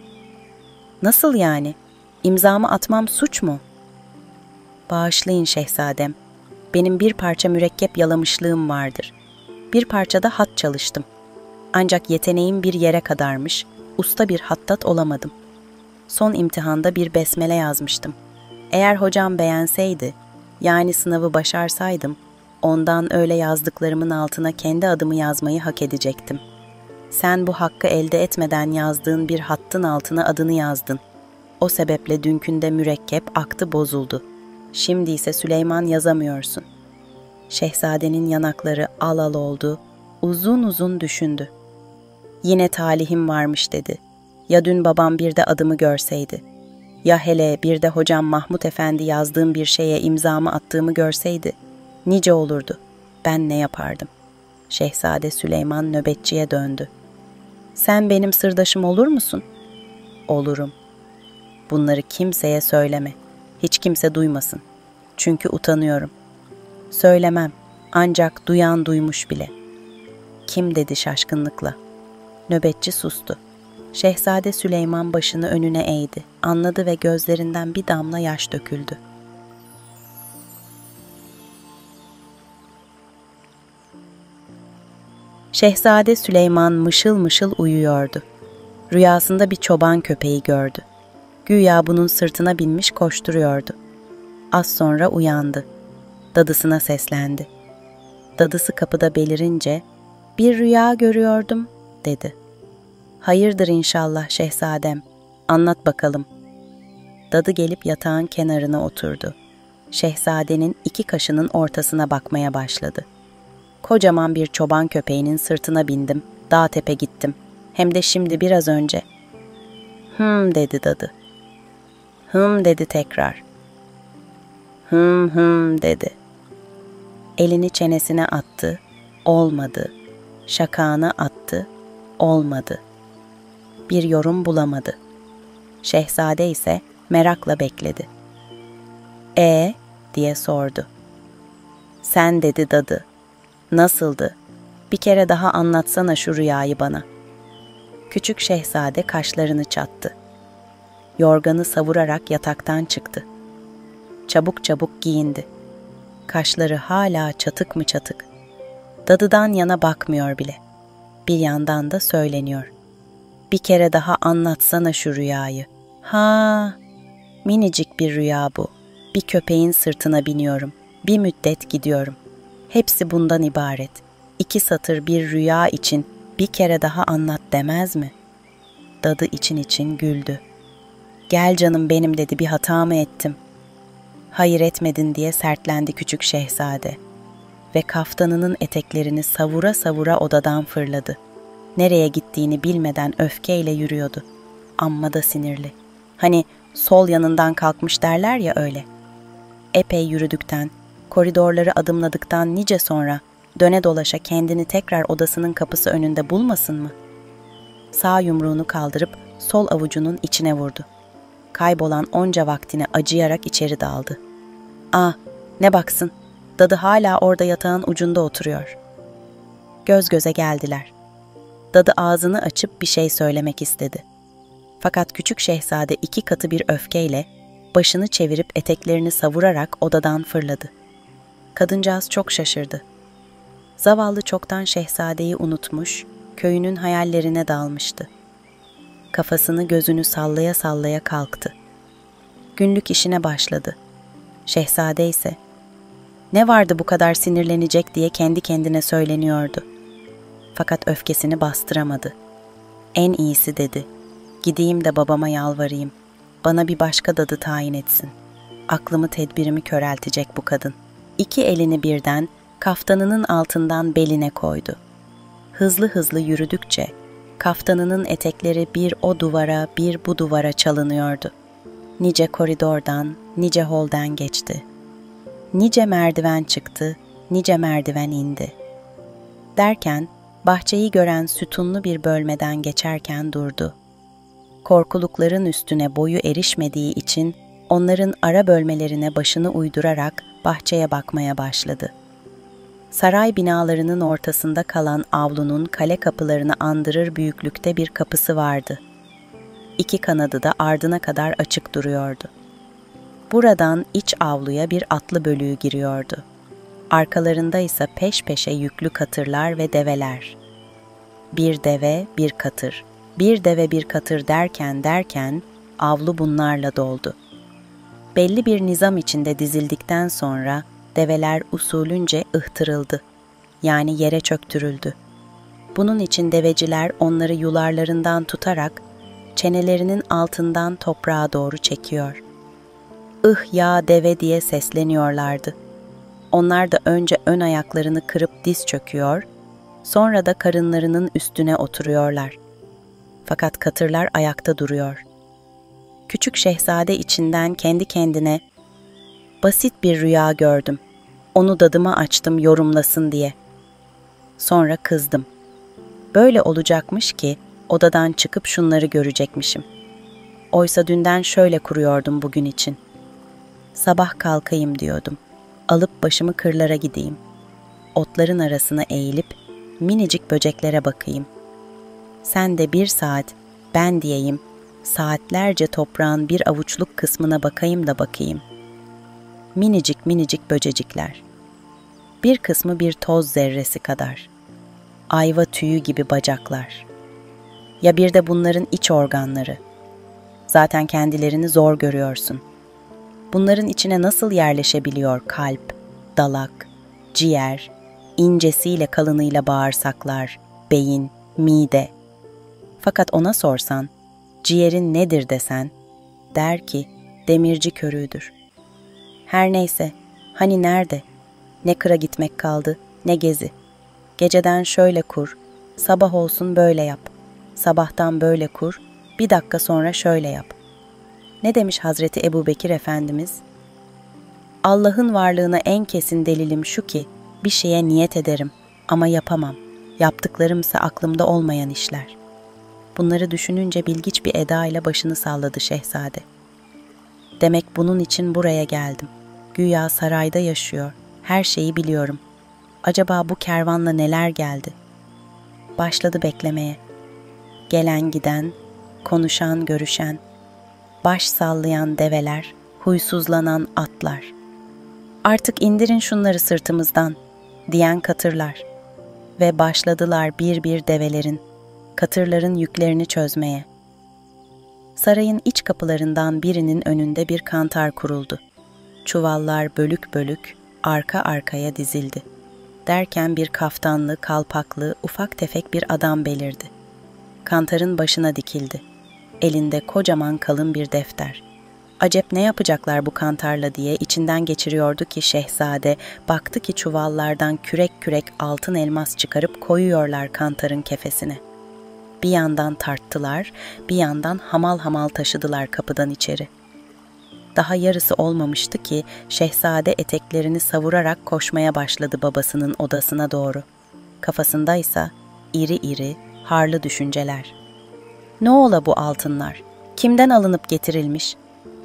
Nasıl yani? İmzamı atmam suç mu? Bağışlayın şehzadem. Benim bir parça mürekkep yalamışlığım vardır. Bir parçada hat çalıştım. Ancak yeteneğim bir yere kadarmış, usta bir hattat olamadım. Son imtihanda bir besmele yazmıştım. Eğer hocam beğenseydi, yani sınavı başarsaydım, ondan öyle yazdıklarımın altına kendi adımı yazmayı hak edecektim. Sen bu hakkı elde etmeden yazdığın bir hattın altına adını yazdın. O sebeple dünkünde mürekkep aktı bozuldu. Şimdi ise Süleyman yazamıyorsun. Şehzadenin yanakları al al oldu, uzun uzun düşündü. Yine talihim varmış dedi. Ya dün babam bir de adımı görseydi. Ya hele bir de hocam Mahmut Efendi yazdığım bir şeye imzamı attığımı görseydi. Nice olurdu. Ben ne yapardım? Şehzade Süleyman nöbetçiye döndü. Sen benim sırdaşım olur musun? Olurum. Bunları kimseye söyleme. Hiç kimse duymasın. Çünkü utanıyorum. Söylemem. Ancak duyan duymuş bile. Kim dedi şaşkınlıkla. Nöbetçi sustu. Şehzade Süleyman başını önüne eğdi. Anladı ve gözlerinden bir damla yaş döküldü. Şehzade Süleyman mışıl mışıl uyuyordu. Rüyasında bir çoban köpeği gördü. Güya bunun sırtına binmiş koşturuyordu. Az sonra uyandı. Dadısına seslendi. Dadısı kapıda belirince, "Bir rüya görüyordum," dedi. "Hayırdır inşallah şehzadem, anlat bakalım." Dadı gelip yatağın kenarına oturdu. Şehzadenin iki kaşının ortasına bakmaya başladı. "Kocaman bir çoban köpeğinin sırtına bindim, dağ tepe gittim. Hem de şimdi biraz önce." Dedi dadı. Dedi tekrar. Dedi. Elini çenesine attı, olmadı. Şakağına attı, olmadı. Bir yorum bulamadı. Şehzade ise merakla bekledi. Diye sordu. "Sen," dedi dadı. "Nasıldı? Bir kere daha anlatsana şu rüyayı bana." Küçük şehzade kaşlarını çattı. Yorganı savurarak yataktan çıktı. Çabuk çabuk giyindi. Kaşları hala çatık mı çatık. Dadıdan yana bakmıyor bile. Bir yandan da söyleniyor. "Bir kere daha anlatsana şu rüyayı." Minicik bir rüya bu. Bir köpeğin sırtına biniyorum. Bir müddet gidiyorum. Hepsi bundan ibaret. 2 satır bir rüya için bir kere daha anlat demez mi? Dadı için için güldü. "Gel canım benim," dedi, "bir hata mı ettim?" "Hayır etmedin," diye sertlendi küçük şehzade. Ve kaftanının eteklerini savura savura odadan fırladı. Nereye gittiğini bilmeden öfkeyle yürüyordu. Amma da sinirli. Hani sol yanından kalkmış derler ya öyle. Epey yürüdükten, koridorları adımladıktan nice sonra döne dolaşa kendini tekrar odasının kapısı önünde bulmasın mı? Sağ yumruğunu kaldırıp sol avucunun içine vurdu. Kaybolan onca vaktine acıyarak içeri daldı. Ne baksın, dadı hala orada yatağın ucunda oturuyor. Göz göze geldiler. Dadı ağzını açıp bir şey söylemek istedi. Fakat küçük şehzade 2 katı bir öfkeyle başını çevirip eteklerini savurarak odadan fırladı. Kadıncağız çok şaşırdı. Zavallı çoktan şehzadeyi unutmuş, köyünün hayallerine dalmıştı. Kafasını gözünü sallaya sallaya kalktı. Günlük işine başladı. Şehzade ise, "Ne vardı bu kadar sinirlenecek?" diye kendi kendine söyleniyordu. Fakat öfkesini bastıramadı. "En iyisi," dedi. "Gideyim de babama yalvarayım. Bana bir başka dadı tayin etsin. Aklımı tedbirimi köreltecek bu kadın." 2 elini birden kaftanının altından beline koydu. Hızlı hızlı yürüdükçe kaftanının etekleri bir o duvara bir bu duvara çalınıyordu. Nice koridordan, nice holden geçti. Nice merdiven çıktı, nice merdiven indi. Derken Bahçeyi gören sütunlu bir bölmeden geçerken durdu. Korkulukların üstüne boyu erişmediği için onların ara bölmelerine başını uydurarak bahçeye bakmaya başladı. Saray binalarının ortasında kalan avlunun kale kapılarını andırır büyüklükte bir kapısı vardı. İki kanadı da ardına kadar açık duruyordu. Buradan iç avluya bir atlı bölüğü giriyordu. Arkalarında ise peş peşe yüklü katırlar ve develer. Bir deve, bir katır, bir deve bir katır derken avlu bunlarla doldu. Belli bir nizam içinde dizildikten sonra develer usulünce ıhtırıldı, yani yere çöktürüldü. Bunun için deveciler onları yularlarından tutarak çenelerinin altından toprağa doğru çekiyor. "Ih ya deve!" diye sesleniyorlardı. Onlar da önce ön ayaklarını kırıp diz çöküyor, sonra da karınlarının üstüne oturuyorlar. Fakat katırlar ayakta duruyor. Küçük şehzade içinden kendi kendine, "Basit bir rüya gördüm. Onu dadıma açtım yorumlasın diye." Sonra kızdım. Böyle olacakmış ki odadan çıkıp şunları görecekmişim. Oysa dünden şöyle kuruyordum bugün için. Sabah kalkayım diyordum. Alıp başımı kırlara gideyim. Otların arasına eğilip minicik böceklere bakayım. Sen de 1 saat, ben diyeyim, saatlerce toprağın bir avuçluk kısmına bakayım da bakayım. Minicik minicik böcecikler. Bir kısmı bir toz zerresi kadar. Ayva tüyü gibi bacaklar. Ya bir de bunların iç organları. Zaten kendilerini zor görüyorsun. Bunların içine nasıl yerleşebiliyor kalp, dalak, ciğer, incesiyle kalınıyla bağırsaklar, beyin, mide? Fakat ona sorsan, ciğerin nedir desen, der ki demirci körüğüdür. Her neyse, hani nerede? Ne kıra gitmek kaldı, ne gezi. Geceden şöyle kur, sabah olsun böyle yap. Sabahtan böyle kur, 1 dakika sonra şöyle yap. Ne demiş Hazreti Ebubekir Efendimiz? Allah'ın varlığına en kesin delilim şu ki, bir şeye niyet ederim ama yapamam. Yaptıklarımsa aklımda olmayan işler. Bunları düşününce bilgiç bir eda ile başını salladı şehzade. Demek bunun için buraya geldim. Güya sarayda yaşıyor. Her şeyi biliyorum. Acaba bu kervanla neler geldi? Başladı beklemeye. Gelen giden, konuşan görüşen, baş sallayan develer, huysuzlanan atlar. Artık indirin şunları sırtımızdan, diyen katırlar. Ve başladılar bir bir develerin, katırların yüklerini çözmeye. Sarayın iç kapılarından birinin önünde bir kantar kuruldu. Çuvallar bölük bölük, arka arkaya dizildi. Derken bir kaftanlı, kalpaklı, ufak tefek bir adam belirdi. Kantarın başına dikildi. Elinde kocaman kalın bir defter. Acep ne yapacaklar bu kantarla diye içinden geçiriyordu ki şehzade baktı ki çuvallardan kürek kürek altın elmas çıkarıp koyuyorlar kantarın kefesine. Bir yandan tarttılar, bir yandan hamal hamal taşıdılar kapıdan içeri. Daha yarısı olmamıştı ki şehzade eteklerini savurarak koşmaya başladı babasının odasına doğru. Kafasındaysa iri iri, harlı düşünceler. Ne ola bu altınlar? Kimden alınıp getirilmiş?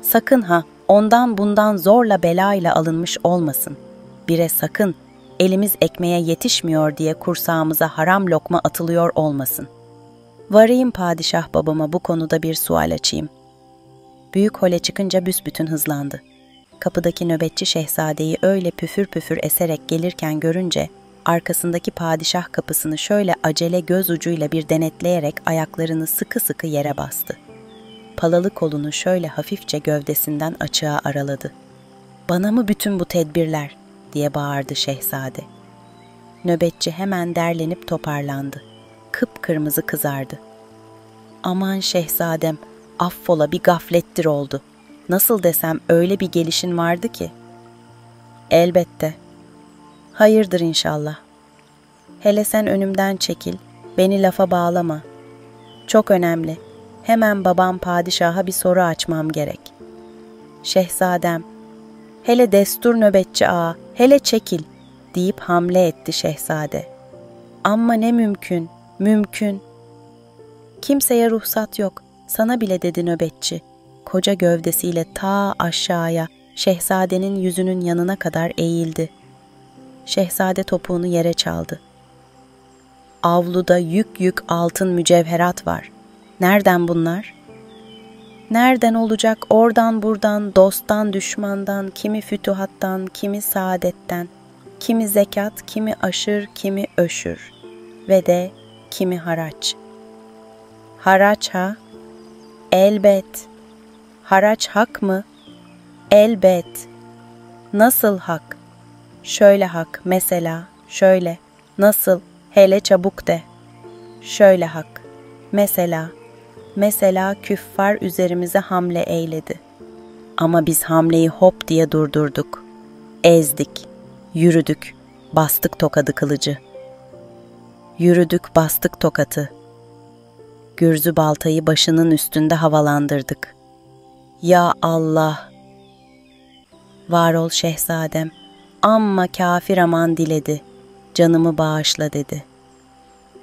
Sakın ha, ondan bundan zorla belayla alınmış olmasın. Bire sakın, elimiz ekmeğe yetişmiyor diye kursağımıza haram lokma atılıyor olmasın. Varayım padişah babama bu konuda bir sual açayım. Büyük hole çıkınca büsbütün hızlandı. Kapıdaki nöbetçi şehzadeyi öyle püfür püfür eserek gelirken görünce, arkasındaki padişah kapısını şöyle acele göz ucuyla bir denetleyerek ayaklarını sıkı sıkı yere bastı. Palalı kolunu şöyle hafifçe gövdesinden açığa araladı. "Bana mı bütün bu tedbirler?" diye bağırdı şehzade. Nöbetçi hemen derlenip toparlandı. Kıpkırmızı kızardı. "Aman şehzadem, affola bir gaflettir oldu. Nasıl desem öyle bir gelişin vardı ki." "Elbette. Hayırdır inşallah. Hele sen önümden çekil, beni lafa bağlama. Çok önemli. Hemen babam padişaha bir soru açmam gerek." "Şehzadem, hele destur nöbetçi ağa, hele çekil," deyip hamle etti şehzade. Ama ne mümkün, mümkün. Kimseye ruhsat yok, sana bile dedi nöbetçi. Koca gövdesiyle ta aşağıya, şehzadenin yüzünün yanına kadar eğildi. Şehzade topuğunu yere çaldı. Avluda yük yük altın mücevherat var. Nereden bunlar? Nereden olacak? Oradan buradan, dosttan düşmandan, kimi fütuhattan, kimi saadetten, kimi zekat, kimi aşır, kimi öşür ve de kimi haraç. Haraç ha? Elbet. Haraç hak mı? Elbet. Nasıl hak? Şöyle hak, mesela, şöyle. Nasıl? Hele çabuk de. Şöyle hak. Mesela küffar üzerimize hamle eyledi. Ama biz hamleyi hop diye durdurduk. Ezdik, yürüdük, bastık tokadı kılıcı. Yürüdük, bastık tokatı. Gürzü baltayı başının üstünde havalandırdık. Ya Allah! Var ol şehzadem, amma kafir aman diledi, canımı bağışla dedi.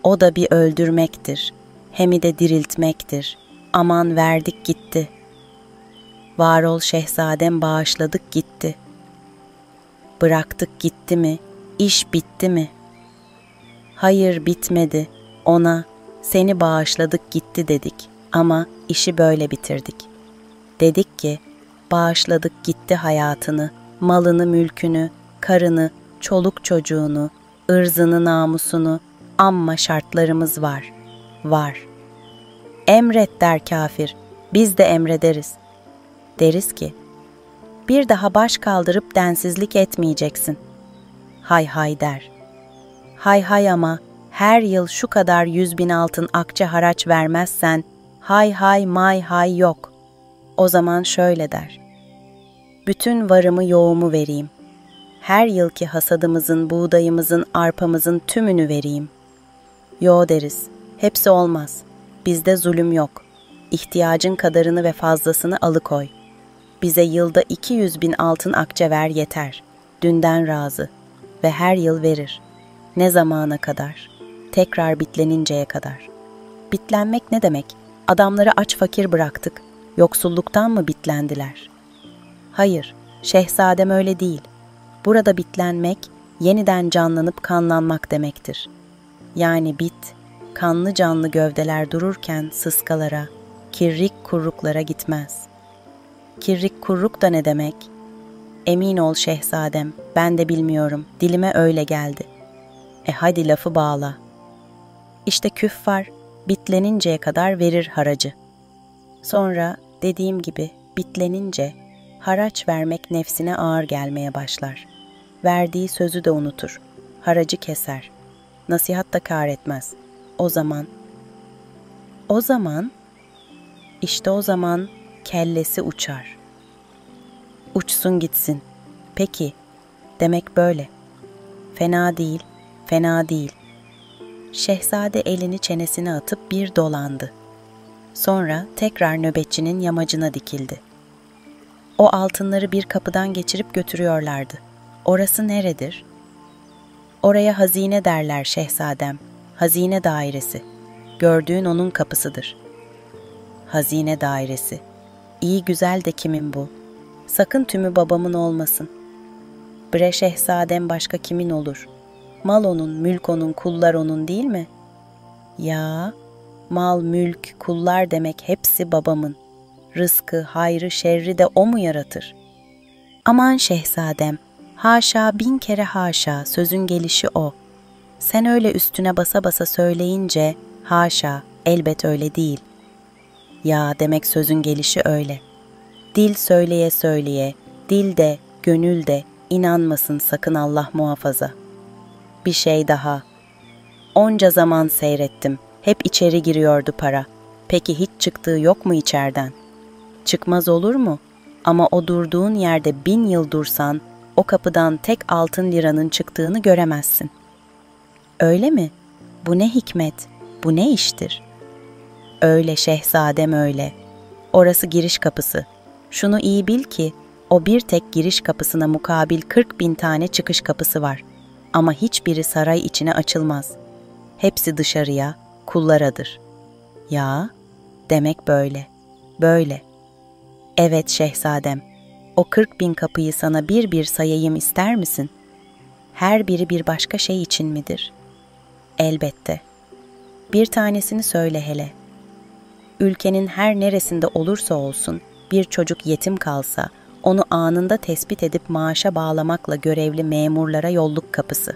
O da bir öldürmektir, hemi de diriltmektir, aman verdik gitti. Var ol şehzadem, bağışladık gitti. Bıraktık gitti mi, iş bitti mi? Hayır bitmedi, ona seni bağışladık gitti dedik ama işi böyle bitirdik. Dedik ki bağışladık gitti hayatını, malını, mülkünü, karını, çoluk çocuğunu, ırzını, namusunu, amma şartlarımız var, var. Emret der kafir, biz de emrederiz. Deriz ki, bir daha baş kaldırıp densizlik etmeyeceksin. Hay hay der. Hay hay ama her yıl şu kadar 100.000 altın akçe haraç vermezsen, hay hay may hay yok. O zaman şöyle der. Bütün varımı yoğumu vereyim. Her yılki hasadımızın, buğdayımızın, arpamızın tümünü vereyim. Yo deriz, hepsi olmaz. Bizde zulüm yok. İhtiyacın kadarını ve fazlasını alıkoy. Bize yılda 200.000 altın akçe ver yeter. Dünden razı ve her yıl verir. Ne zamana kadar? Tekrar bitleninceye kadar. Bitlenmek ne demek? Adamları aç fakir bıraktık. Yoksulluktan mı bitlendiler? Hayır, şehzadem öyle değil. Burada bitlenmek, yeniden canlanıp kanlanmak demektir. Yani bit, kanlı canlı gövdeler dururken sıskalara, kirrik kurruklara gitmez. Kirrik kurruk da ne demek? Emin ol şehzadem, ben de bilmiyorum, dilime öyle geldi. Hadi lafı bağla. İşte küffar, bitleninceye kadar verir haracı. Sonra dediğim gibi bitlenince haraç vermek nefsine ağır gelmeye başlar. Verdiği sözü de unutur. Haracı keser. Nasihat da kâr etmez. O zaman, işte o zaman kellesi uçar. Uçsun gitsin. Peki, demek böyle. Fena değil, fena değil. Şehzade elini çenesine atıp bir dolandı. Sonra tekrar nöbetçinin yamacına dikildi. O altınları bir kapıdan geçirip götürüyorlardı. Orası neredir? Oraya hazine derler şehzadem. Hazine dairesi. Gördüğün onun kapısıdır. Hazine dairesi. İyi güzel de kimin bu? Sakın tümü babamın olmasın. Bre şehzadem başka kimin olur? Mal onun, mülk onun, kullar onun değil mi? Ya, mal, mülk, kullar demek hepsi babamın. Rızkı, hayrı, şerri de o mu yaratır? Aman şehzadem, haşa bin kere haşa, sözün gelişi o. Sen öyle üstüne basa basa söyleyince, haşa, elbet öyle değil. Ya demek sözün gelişi öyle. Dil söyleye söyleye, dil de, gönül de, inanmasın sakın Allah muhafaza. Bir şey daha. Onca zaman seyrettim, hep içeri giriyordu para. Peki hiç çıktığı yok mu içeriden? Çıkmaz olur mu? Ama o durduğun yerde 1000 yıl dursan, o kapıdan tek altın liranın çıktığını göremezsin. Öyle mi? Bu ne hikmet, bu ne iştir? Öyle şehzadem öyle. Orası giriş kapısı. Şunu iyi bil ki, o bir tek giriş kapısına mukabil 40.000 tane çıkış kapısı var. Ama hiçbiri saray içine açılmaz. Hepsi dışarıya, kullaradır. Ya, demek böyle, böyle. Evet şehzadem, o 40.000 kapıyı sana bir bir sayayım ister misin? Her biri bir başka şey için midir? Elbette. Bir tanesini söyle hele. Ülkenin her neresinde olursa olsun bir çocuk yetim kalsa, onu anında tespit edip maaşa bağlamakla görevli memurlara yolluk kapısı.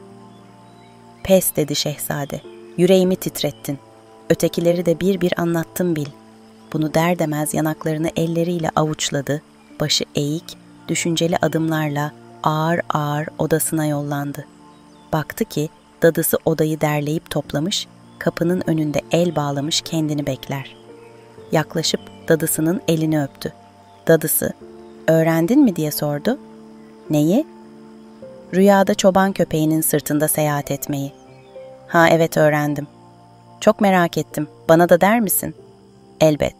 Pes dedi şehzade, yüreğimi titrettin. Ötekileri de bir bir anlattım bil. Bunu der demez yanaklarını elleriyle avuçladı, başı eğik, düşünceli adımlarla ağır ağır odasına yollandı. Baktı ki dadısı odayı derleyip toplamış, kapının önünde el bağlamış kendini bekler. Yaklaşıp dadısının elini öptü. Dadısı, öğrendin mi diye sordu. Neyi? Rüyada çoban köpeğinin sırtında seyahat etmeyi. Ha evet öğrendim. Çok merak ettim. Bana da der misin? Elbet.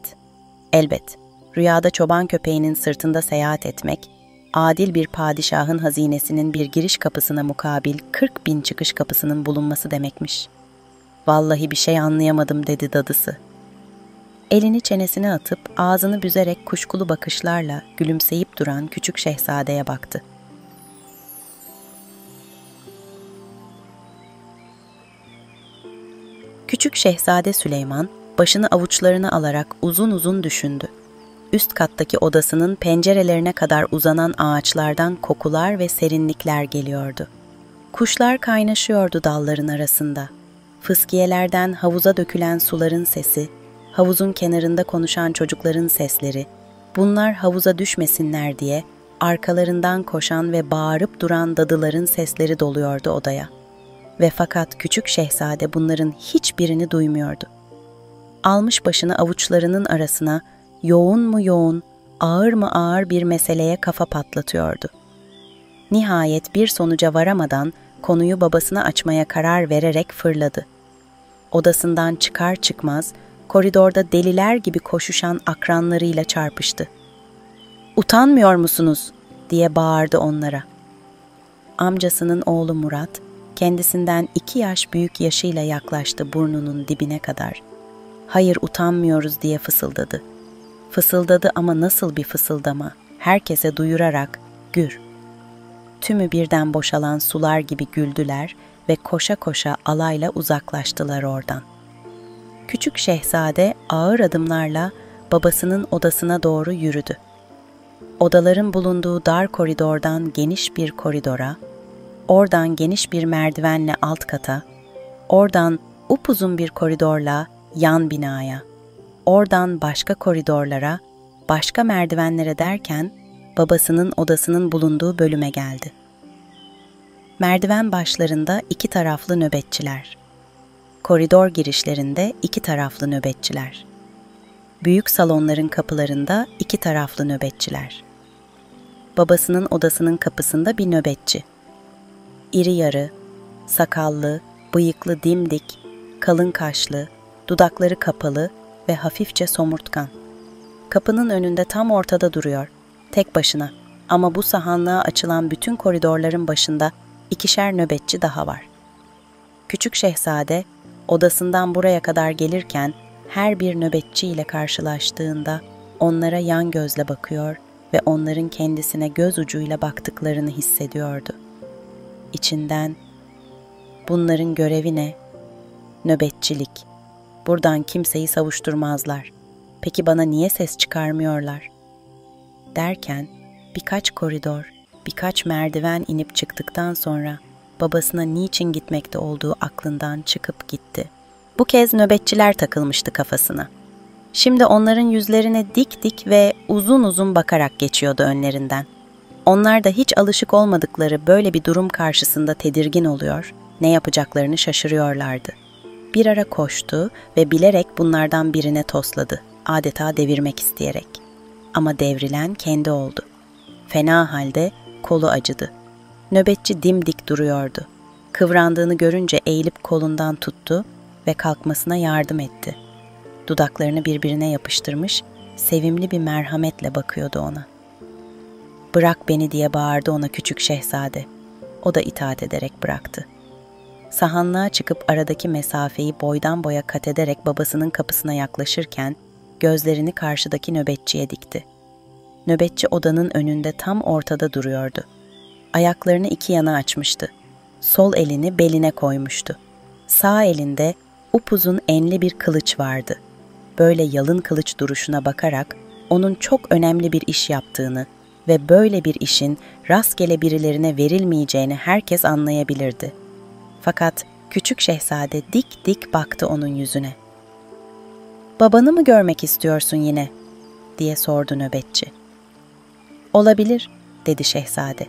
Elbet. Rüyada çoban köpeğinin sırtında seyahat etmek, adil bir padişahın hazinesinin bir giriş kapısına mukabil 40.000 çıkış kapısının bulunması demekmiş. Vallahi bir şey anlayamadım dedi dadısı. Elini çenesine atıp ağzını büzerek kuşkulu bakışlarla gülümseyip duran küçük şehzadeye baktı. Küçük Şehzade Süleyman başını avuçlarına alarak uzun uzun düşündü. Üst kattaki odasının pencerelerine kadar uzanan ağaçlardan kokular ve serinlikler geliyordu. Kuşlar kaynaşıyordu dalların arasında. Fıskiyelerden havuza dökülen suların sesi, havuzun kenarında konuşan çocukların sesleri, bunlar havuza düşmesinler diye arkalarından koşan ve bağırıp duran dadıların sesleri doluyordu odaya. Ve fakat küçük şehzade bunların hiçbirini duymuyordu. Almış başını avuçlarının arasına yoğun mu yoğun, ağır mı ağır bir meseleye kafa patlatıyordu. Nihayet bir sonuca varamadan konuyu babasına açmaya karar vererek fırladı. Odasından çıkar çıkmaz koridorda deliler gibi koşuşan akranlarıyla çarpıştı. "Utanmıyor musunuz?" diye bağırdı onlara. Amcasının oğlu Murat, kendisinden 2 yaş büyük yaşıyla yaklaştı burnunun dibine kadar. "Hayır utanmıyoruz" diye fısıldadı. Fısıldadı ama nasıl bir fısıldama, herkese duyurarak "Gür." Tümü birden boşalan sular gibi güldüler ve koşa koşa alayla uzaklaştılar oradan. Küçük şehzade ağır adımlarla babasının odasına doğru yürüdü. Odaların bulunduğu dar koridordan geniş bir koridora, oradan geniş bir merdivenle alt kata, oradan upuzun bir koridorla yan binaya, oradan başka koridorlara, başka merdivenlere derken babasının odasının bulunduğu bölüme geldi. Merdiven başlarında 2 taraflı nöbetçiler. Koridor girişlerinde 2 taraflı nöbetçiler. Büyük salonların kapılarında 2 taraflı nöbetçiler. Babasının odasının kapısında bir nöbetçi. İri yarı, sakallı, bıyıklı dimdik, kalın kaşlı, dudakları kapalı ve hafifçe somurtkan. Kapının önünde tam ortada duruyor, tek başına ama bu sahanlığa açılan bütün koridorların başında 2'şer nöbetçi daha var. Küçük şehzade odasından buraya kadar gelirken her bir nöbetçi ile karşılaştığında onlara yan gözle bakıyor ve onların kendisine göz ucuyla baktıklarını hissediyordu. İçinden, "Bunların görevi ne? Nöbetçilik. Buradan kimseyi savuşturmazlar. Peki bana niye ses çıkarmıyorlar?" derken birkaç koridor, birkaç merdiven inip çıktıktan sonra babasına niçin gitmekte olduğu aklından çıkıp gitti. Bu kez nöbetçiler takılmıştı kafasına. Şimdi onların yüzlerine dik dik ve uzun uzun bakarak geçiyordu önlerinden. Onlar da hiç alışık olmadıkları böyle bir durum karşısında tedirgin oluyor, ne yapacaklarını şaşırıyorlardı. Bir ara koştu ve bilerek bunlardan birine tosladı, adeta devirmek isteyerek. Ama devrilen kendi oldu. Fena halde kolu acıdı. Nöbetçi dimdik duruyordu. Kıvrandığını görünce eğilip kolundan tuttu ve kalkmasına yardım etti. Dudaklarını birbirine yapıştırmış, sevimli bir merhametle bakıyordu ona. "Bırak beni" diye bağırdı ona küçük şehzade. O da itaat ederek bıraktı. sahanlığa çıkıp aradaki mesafeyi boydan boya kat ederek babasının kapısına yaklaşırken gözlerini karşıdaki nöbetçiye dikti. Nöbetçi odanın önünde tam ortada duruyordu. Ayaklarını iki yana açmıştı. Sol elini beline koymuştu. Sağ elinde upuzun enli bir kılıç vardı. Böyle yalın kılıç duruşuna bakarak onun çok önemli bir iş yaptığını ve böyle bir işin rastgele birilerine verilmeyeceğini herkes anlayabilirdi. Fakat küçük şehzade dik dik baktı onun yüzüne. "Babanı mı görmek istiyorsun yine?" diye sordu nöbetçi. "Olabilir," dedi şehzade.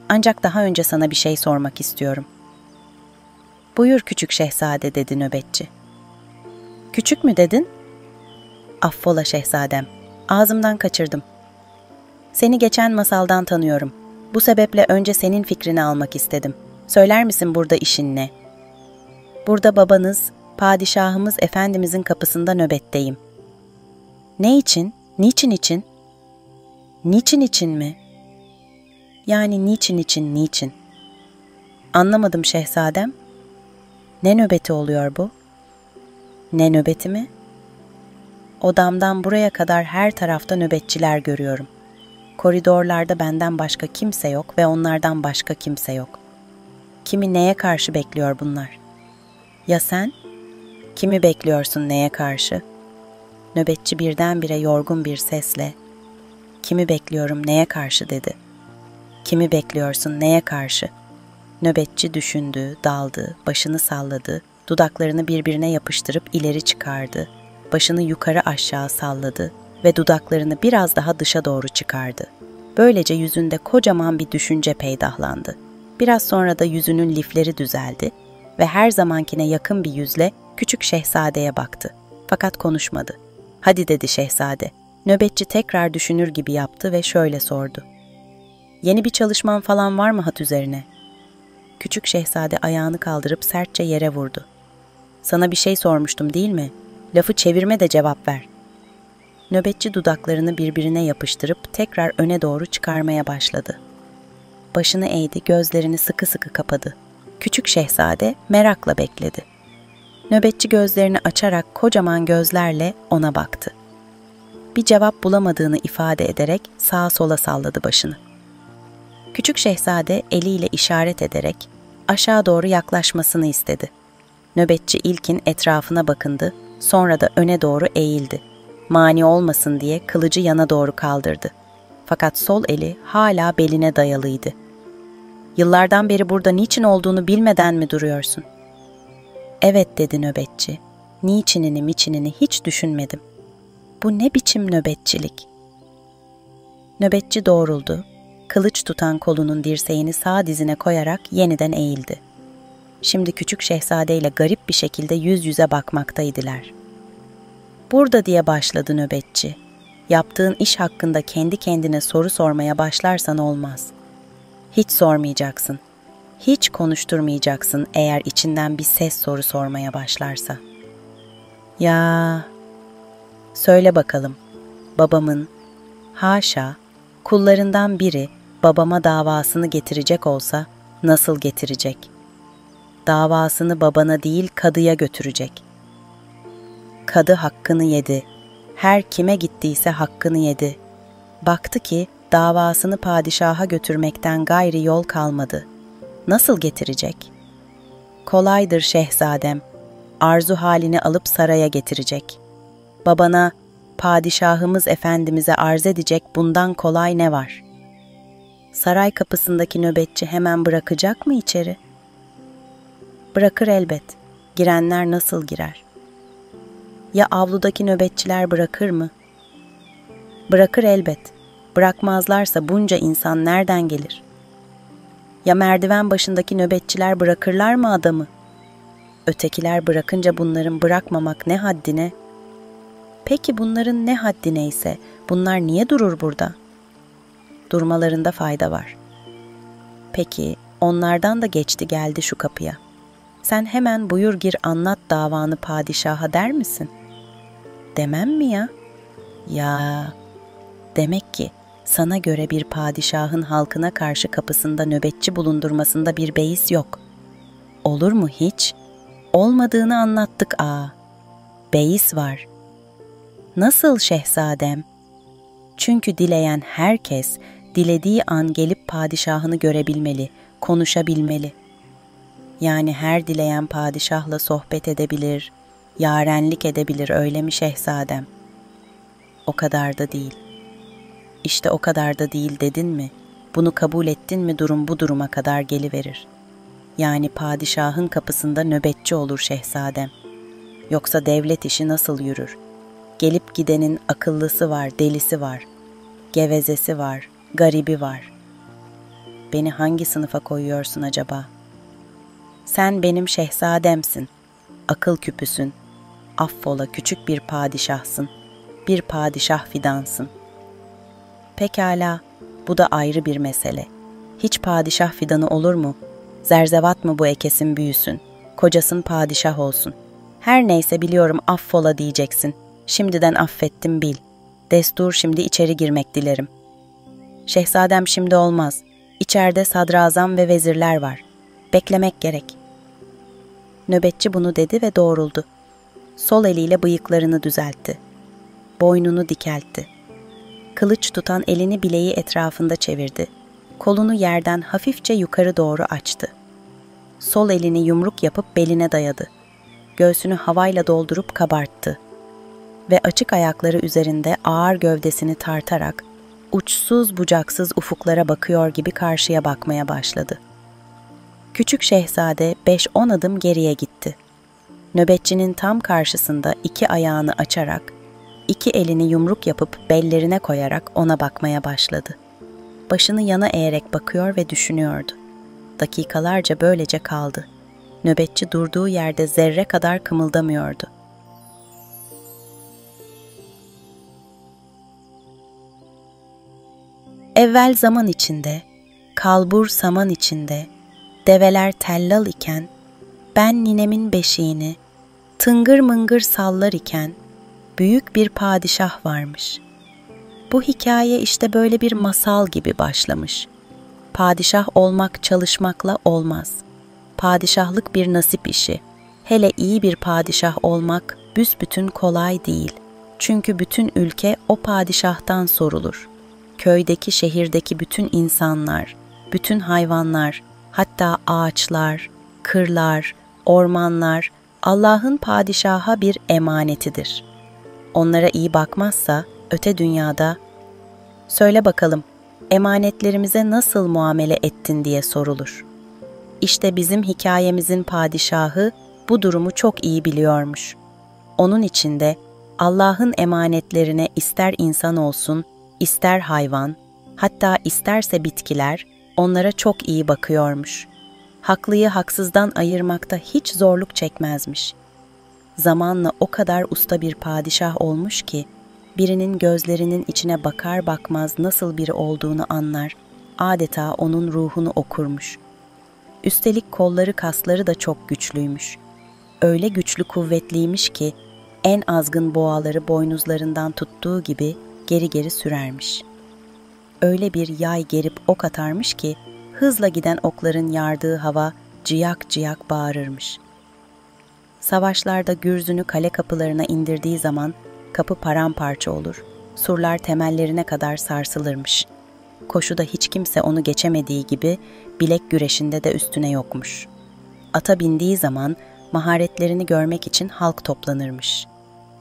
"Ancak daha önce sana bir şey sormak istiyorum." "Buyur küçük şehzade," dedi nöbetçi. "Küçük mü dedin?" "Affola şehzadem, ağzımdan kaçırdım. Seni geçen masaldan tanıyorum. Bu sebeple önce senin fikrini almak istedim. Söyler misin burada işin ne?" "Burada babanız, padişahımız efendimizin kapısında nöbetteyim." "Ne için? Niçin için?" "Niçin için mi?" "Yani niçin için, niçin?" "Anlamadım şehzadem." "Ne nöbeti oluyor bu?" "Ne nöbeti mi?" "Odamdan buraya kadar her tarafta nöbetçiler görüyorum. Koridorlarda benden başka kimse yok ve onlardan başka kimse yok. Kimi neye karşı bekliyor bunlar?" "Ya sen? Kimi bekliyorsun neye karşı?" Nöbetçi birdenbire yorgun bir sesle, "Kimi bekliyorum neye karşı?" dedi. "Kimi bekliyorsun neye karşı?" Nöbetçi düşündü, daldı, başını salladı, dudaklarını birbirine yapıştırıp ileri çıkardı, başını yukarı aşağı salladı ve dudaklarını biraz daha dışa doğru çıkardı. Böylece yüzünde kocaman bir düşünce peydahlandı. Biraz sonra da yüzünün lifleri düzeldi ve her zamankine yakın bir yüzle küçük şehzadeye baktı. Fakat konuşmadı. "Hadi," dedi şehzade. Nöbetçi tekrar düşünür gibi yaptı ve şöyle sordu. "Yeni bir çalışman falan var mı hat üzerine?" Küçük şehzade ayağını kaldırıp sertçe yere vurdu. "Sana bir şey sormuştum değil mi? Lafı çevirme de cevap ver." Nöbetçi dudaklarını birbirine yapıştırıp tekrar öne doğru çıkarmaya başladı. Başını eğdi, gözlerini sıkı sıkı kapadı. Küçük şehzade merakla bekledi. Nöbetçi gözlerini açarak kocaman gözlerle ona baktı. Bir cevap bulamadığını ifade ederek sağa sola salladı başını. Küçük şehzade eliyle işaret ederek aşağı doğru yaklaşmasını istedi. Nöbetçi ilkin etrafına bakındı, sonra da öne doğru eğildi. Mani olmasın diye kılıcı yana doğru kaldırdı. Fakat sol eli hala beline dayalıydı. "Yıllardan beri burada niçin olduğunu bilmeden mi duruyorsun?" "Evet," dedi nöbetçi. "Niçinini miçinini hiç düşünmedim. Bu ne biçim nöbetçilik?" Nöbetçi doğruldu. Kılıç tutan kolunun dirseğini sağ dizine koyarak yeniden eğildi. Şimdi küçük şehzadeyle garip bir şekilde yüz yüze bakmaktaydılar. "Burada," diye başladı nöbetçi. "Yaptığın iş hakkında kendi kendine soru sormaya başlarsan olmaz. Hiç sormayacaksın. Hiç konuşturmayacaksın eğer içinden bir ses soru sormaya başlarsa." "Ya, söyle bakalım, babamın, haşa, kullarından biri babama davasını getirecek olsa nasıl getirecek? Davasını babana değil kadıya götürecek. Kadı hakkını yedi. Her kime gittiyse hakkını yedi. Baktı ki davasını padişaha götürmekten gayri yol kalmadı. Nasıl getirecek? Kolaydır şehzadem. Arzu halini alıp saraya getirecek. Babana, padişahımız efendimize arz edecek bundan kolay ne var? Saray kapısındaki nöbetçi hemen bırakacak mı içeri? Bırakır elbet. Girenler nasıl girer? Ya avludaki nöbetçiler bırakır mı? Bırakır elbet. Bırakmazlarsa bunca insan nereden gelir? Ya merdiven başındaki nöbetçiler bırakırlar mı adamı? Ötekiler bırakınca bunların bırakmamak ne haddine? Peki bunların ne haddine ise bunlar niye durur burada? Durmalarında fayda var. Peki onlardan da geçti geldi şu kapıya. Sen hemen buyur gir anlat davanı padişaha der misin? Demem mi ya? Ya, demek ki sana göre bir padişahın halkına karşı kapısında nöbetçi bulundurmasında bir beis yok. Olur mu hiç? Olmadığını anlattık Beis var. Nasıl şehzadem? Çünkü dileyen herkes dilediği an gelip padişahını görebilmeli, konuşabilmeli. Yani her dileyen padişahla sohbet edebilir, yarenlik edebilir, öyle mi şehzadem? O kadar da değil. İşte o kadar da değil dedin mi? Bunu kabul ettin mi durum bu duruma kadar geliverir. Yani padişahın kapısında nöbetçi olur şehzadem. Yoksa devlet işi nasıl yürür? Gelip gidenin akıllısı var, delisi var, gevezesi var, garibi var. Beni hangi sınıfa koyuyorsun acaba? Sen benim şehzademsin, akıl küpüsün, affola küçük bir padişahsın, bir padişah fidansın. Pekala, bu da ayrı bir mesele. Hiç padişah fidanı olur mu? Zerzevat mı bu ekesin büyüsün, kocasın padişah olsun. Her neyse biliyorum affola diyeceksin. Şimdiden affettim bil. Destur şimdi içeri girmek dilerim. Şehzadem şimdi olmaz. İçeride sadrazam ve vezirler var. Beklemek gerek. Nöbetçi bunu dedi ve doğruldu. Sol eliyle bıyıklarını düzeltti. Boynunu dikeltti. Kılıç tutan elini bileği etrafında çevirdi. Kolunu yerden hafifçe yukarı doğru açtı. Sol elini yumruk yapıp beline dayadı. Göğsünü havayla doldurup kabarttı. Ve açık ayakları üzerinde ağır gövdesini tartarak uçsuz bucaksız ufuklara bakıyor gibi karşıya bakmaya başladı. Küçük şehzade 5-10 adım geriye gitti. Nöbetçinin tam karşısında iki ayağını açarak, iki elini yumruk yapıp bellerine koyarak ona bakmaya başladı. Başını yana eğerek bakıyor ve düşünüyordu. Dakikalarca böylece kaldı. Nöbetçi durduğu yerde zerre kadar kımıldamıyordu. Evvel zaman içinde, kalbur saman içinde, develer tellal iken, ben ninemin beşiğini, tıngır mıngır sallar iken, büyük bir padişah varmış. Bu hikaye işte böyle bir masal gibi başlamış. Padişah olmak çalışmakla olmaz. Padişahlık bir nasip işi. Hele iyi bir padişah olmak büsbütün kolay değil. Çünkü bütün ülke o padişahtan sorulur. Köydeki, şehirdeki bütün insanlar, bütün hayvanlar, hatta ağaçlar, kırlar, ormanlar Allah'ın padişaha bir emanetidir. Onlara iyi bakmazsa öte dünyada "Söyle bakalım, emanetlerimize nasıl muamele ettin?" diye sorulur. İşte bizim hikayemizin padişahı bu durumu çok iyi biliyormuş. Onun içinde Allah'ın emanetlerine ister insan olsun, ister hayvan, hatta isterse bitkiler, onlara çok iyi bakıyormuş. Haklıyı haksızdan ayırmakta hiç zorluk çekmezmiş. Zamanla o kadar usta bir padişah olmuş ki, birinin gözlerinin içine bakar bakmaz nasıl biri olduğunu anlar, adeta onun ruhunu okurmuş. Üstelik kolları kasları da çok güçlüymüş. Öyle güçlü kuvvetliymiş ki, en azgın boğaları boynuzlarından tuttuğu gibi geri geri sürermiş. Öyle bir yay gerip ok atarmış ki, hızla giden okların yardığı hava ciyak ciyak bağırırmış. Savaşlarda gürzünü kale kapılarına indirdiği zaman kapı paramparça olur, surlar temellerine kadar sarsılırmış. Koşuda hiç kimse onu geçemediği gibi bilek güreşinde de üstüne yokmuş. Ata bindiği zaman maharetlerini görmek için halk toplanırmış.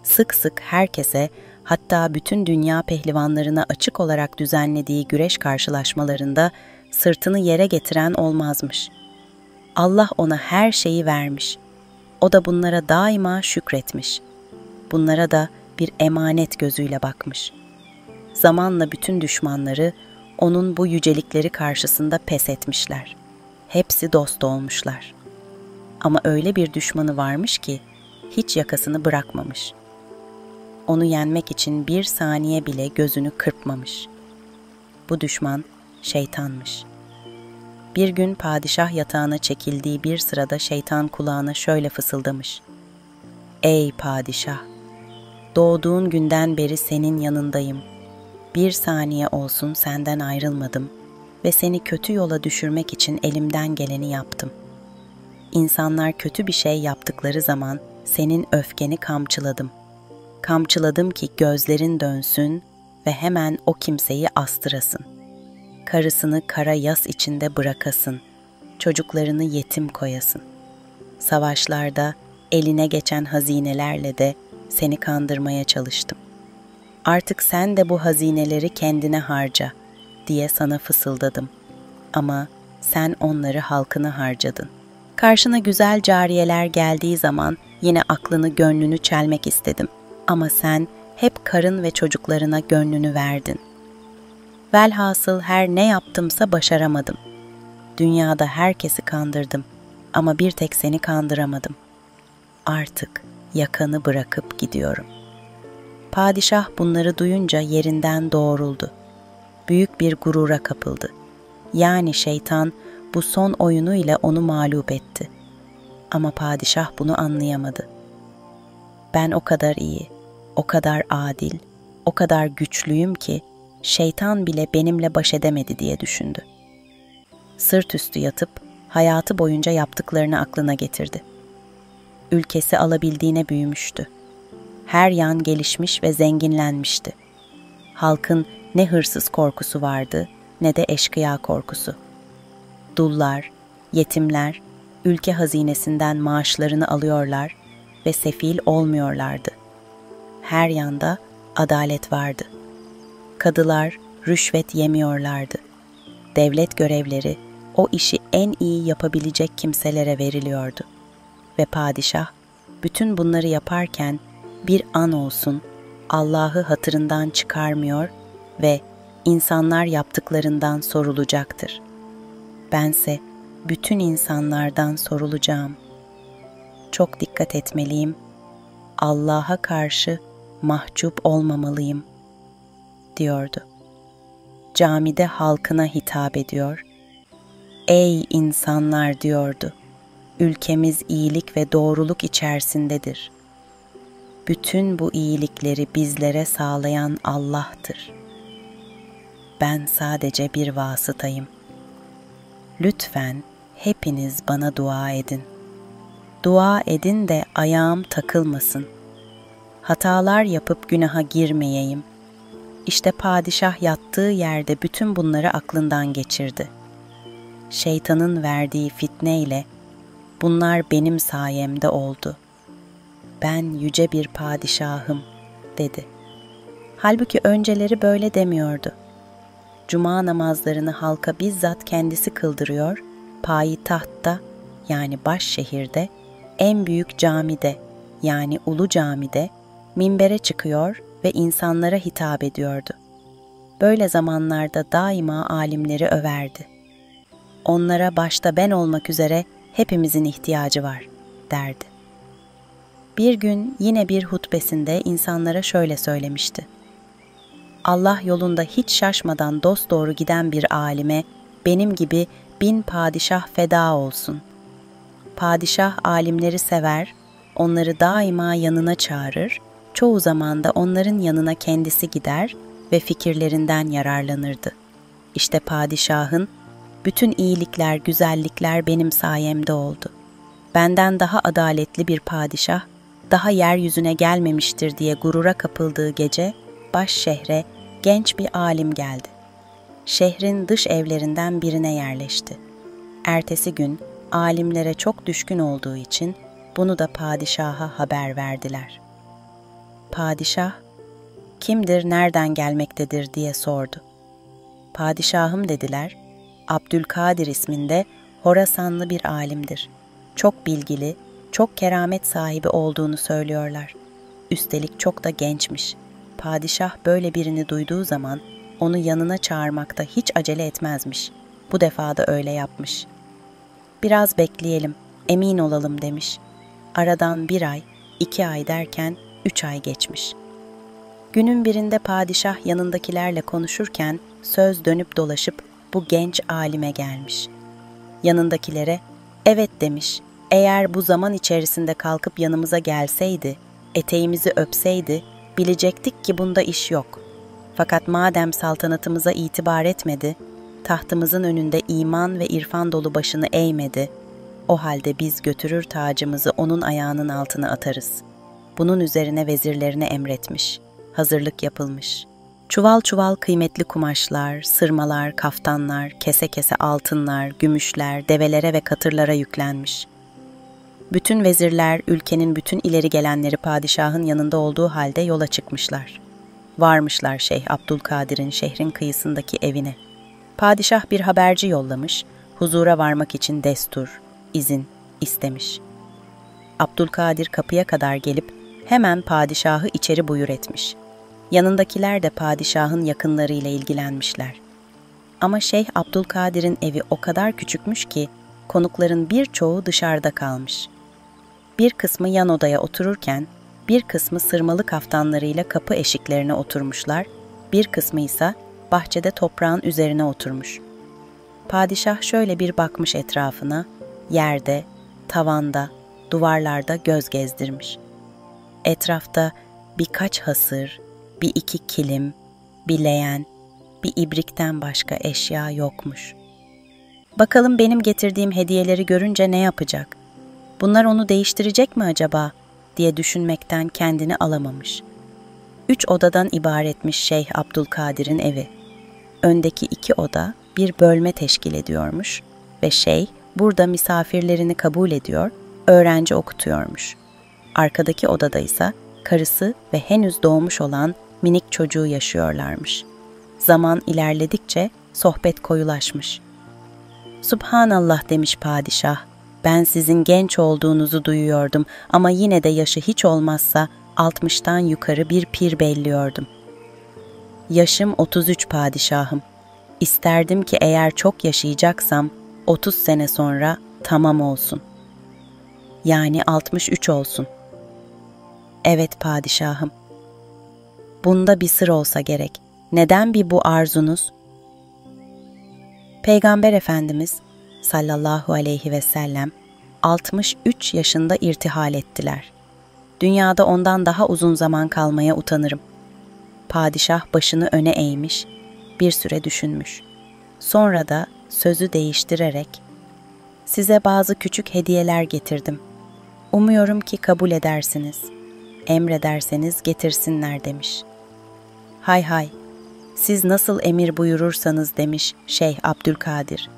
Sık sık herkese, hatta bütün dünya pehlivanlarına açık olarak düzenlediği güreş karşılaşmalarında sırtını yere getiren olmazmış. Allah ona her şeyi vermiş. O da bunlara daima şükretmiş. Bunlara da bir emanet gözüyle bakmış. Zamanla bütün düşmanları onun bu yücelikleri karşısında pes etmişler. Hepsi dost olmuşlar. Ama öyle bir düşmanı varmış ki hiç yakasını bırakmamış. Onu yenmek için bir saniye bile gözünü kırpmamış. Bu düşman şeytanmış. Bir gün padişah yatağına çekildiği bir sırada şeytan kulağına şöyle fısıldamış: "Ey padişah, doğduğun günden beri senin yanındayım. Bir saniye olsun senden ayrılmadım ve seni kötü yola düşürmek için elimden geleni yaptım. İnsanlar kötü bir şey yaptıkları zaman senin öfkeni kamçıladım. Kamçıladım ki gözlerin dönsün ve hemen o kimseyi astırasın. Karısını kara yas içinde bırakasın. Çocuklarını yetim koyasın. Savaşlarda eline geçen hazinelerle de seni kandırmaya çalıştım. Artık sen de bu hazineleri kendine harca diye sana fısıldadım. Ama sen onları halkına harcadın. Karşına güzel cariyeler geldiği zaman yine aklını gönlünü çelmek istedim. Ama sen hep karın ve çocuklarına gönlünü verdin. Velhasıl her ne yaptımsa başaramadım. Dünyada herkesi kandırdım ama bir tek seni kandıramadım. Artık yakanı bırakıp gidiyorum. Padişah bunları duyunca yerinden doğruldu. Büyük bir gurura kapıldı. Yani şeytan bu son oyunu ile onu mağlup etti. Ama padişah bunu anlayamadı. Ben o kadar iyi, o kadar adil, o kadar güçlüyüm ki şeytan bile benimle baş edemedi diye düşündü. Sırt üstü yatıp hayatı boyunca yaptıklarını aklına getirdi. Ülkesi alabildiğine büyümüştü. Her yan gelişmiş ve zenginlenmişti. Halkın ne hırsız korkusu vardı ne de eşkıya korkusu. Dullar, yetimler ülke hazinesinden maaşlarını alıyorlar ve sefil olmuyorlardı. Her yanda adalet vardı. Kadılar rüşvet yemiyorlardı. Devlet görevleri o işi en iyi yapabilecek kimselere veriliyordu. Ve padişah bütün bunları yaparken bir an olsun Allah'ı hatırından çıkarmıyor ve insanlar yaptıklarından sorulacaktır. Bense bütün insanlardan sorulacağım. Çok dikkat etmeliyim. Allah'a karşı mahcup olmamalıyım, diyordu. Camide halkına hitap ediyor. Ey insanlar diyordu. Ülkemiz iyilik ve doğruluk içerisindedir. Bütün bu iyilikleri bizlere sağlayan Allah'tır. Ben sadece bir vasıtayım. Lütfen hepiniz bana dua edin. Dua edin de ayağım takılmasın. Hatalar yapıp günaha girmeyeyim. İşte padişah yattığı yerde bütün bunları aklından geçirdi. Şeytanın verdiği fitneyle bunlar benim sayemde oldu. Ben yüce bir padişahım, dedi. Halbuki önceleri böyle demiyordu. Cuma namazlarını halka bizzat kendisi kıldırıyor, payitahtta yani başşehirde, en büyük camide yani Ulu Cami'de minbere çıkıyor ve insanlara hitap ediyordu. Böyle zamanlarda daima alimleri överdi. Onlara başta ben olmak üzere hepimizin ihtiyacı var, derdi. Bir gün yine bir hutbesinde insanlara şöyle söylemişti. Allah yolunda hiç şaşmadan dosdoğru giden bir alime benim gibi 1000 padişah feda olsun. Padişah alimleri sever, onları daima yanına çağırır, çoğu zaman da onların yanına kendisi gider ve fikirlerinden yararlanırdı. İşte padişahın bütün iyilikler, güzellikler benim sayemde oldu. Benden daha adaletli bir padişah, daha yeryüzüne gelmemiştir diye gurura kapıldığı gece, baş şehre genç bir alim geldi. Şehrin dış evlerinden birine yerleşti. Ertesi gün alimlere çok düşkün olduğu için bunu da padişaha haber verdiler. Padişah, kimdir, nereden gelmektedir diye sordu. Padişahım dediler, Abdülkadir isminde Horasanlı bir alimdir. Çok bilgili, çok keramet sahibi olduğunu söylüyorlar. Üstelik çok da gençmiş. Padişah böyle birini duyduğu zaman onu yanına çağırmakta hiç acele etmezmiş. Bu defa da öyle yapmış. Biraz bekleyelim, emin olalım demiş. Aradan 1 ay, 2 ay derken 3 ay geçmiş. Günün birinde padişah yanındakilerle konuşurken söz dönüp dolaşıp bu genç alime gelmiş. Yanındakilere, evet demiş, eğer bu zaman içerisinde kalkıp yanımıza gelseydi, eteğimizi öpseydi, bilecektik ki bunda iş yok. Fakat madem saltanatımıza itibar etmedi, tahtımızın önünde iman ve irfan dolu başını eğmedi, O halde biz götürür tacımızı onun ayağının altına atarız. Bunun üzerine vezirlerine emretmiş. Hazırlık yapılmış. Çuval çuval kıymetli kumaşlar, sırmalar, kaftanlar, kese kese altınlar, gümüşler, develere ve katırlara yüklenmiş. Bütün vezirler, ülkenin bütün ileri gelenleri padişahın yanında olduğu halde yola çıkmışlar. Varmışlar Şeyh Abdülkadir'in şehrin kıyısındaki evine. Padişah bir haberci yollamış, huzura varmak için destur, izin istemiş. Abdülkadir kapıya kadar gelip hemen padişahı içeri buyur etmiş. Yanındakiler de padişahın yakınlarıyla ilgilenmişler. Ama Şeyh Abdülkadir'in evi o kadar küçükmüş ki konukların birçoğu dışarıda kalmış. Bir kısmı yan odaya otururken, bir kısmı sırmalı kaftanlarıyla kapı eşiklerine oturmuşlar, bir kısmı ise bahçede toprağın üzerine oturmuş. Padişah şöyle bir bakmış etrafına, yerde, tavanda, duvarlarda göz gezdirmiş. Etrafta birkaç hasır, bir iki kilim, bir leğen, bir ibrikten başka eşya yokmuş. Bakalım benim getirdiğim hediyeleri görünce ne yapacak? Bunlar onu değiştirecek mi acaba diye düşünmekten kendini alamamış. 3 odadan ibaretmiş Şeyh Abdülkadir'in evi. Öndeki 2 oda bir bölme teşkil ediyormuş ve şeyh burada misafirlerini kabul ediyor, öğrenci okutuyormuş. Arkadaki odada ise karısı ve henüz doğmuş olan minik çocuğu yaşıyorlarmış. Zaman ilerledikçe sohbet koyulaşmış. Subhanallah demiş padişah, ben sizin genç olduğunuzu duyuyordum ama yine de yaşı hiç olmazsa 60'tan yukarı bir pir belliyordum. Yaşım 33 padişahım. İsterdim ki eğer çok yaşayacaksam 30 sene sonra tamam olsun. Yani 63 olsun. Evet padişahım. Bunda bir sır olsa gerek. Neden bir bu arzunuz? Peygamber Efendimiz sallallahu aleyhi ve sellem 63 yaşında irtihal ettiler. Dünyada ondan daha uzun zaman kalmaya utanırım. Padişah başını öne eğmiş, bir süre düşünmüş. Sonra da sözü değiştirerek, size bazı küçük hediyeler getirdim. Umuyorum ki kabul edersiniz. Emrederseniz getirsinler demiş. Hay hay, siz nasıl emir buyurursanız demiş Şeyh Abdülkadir.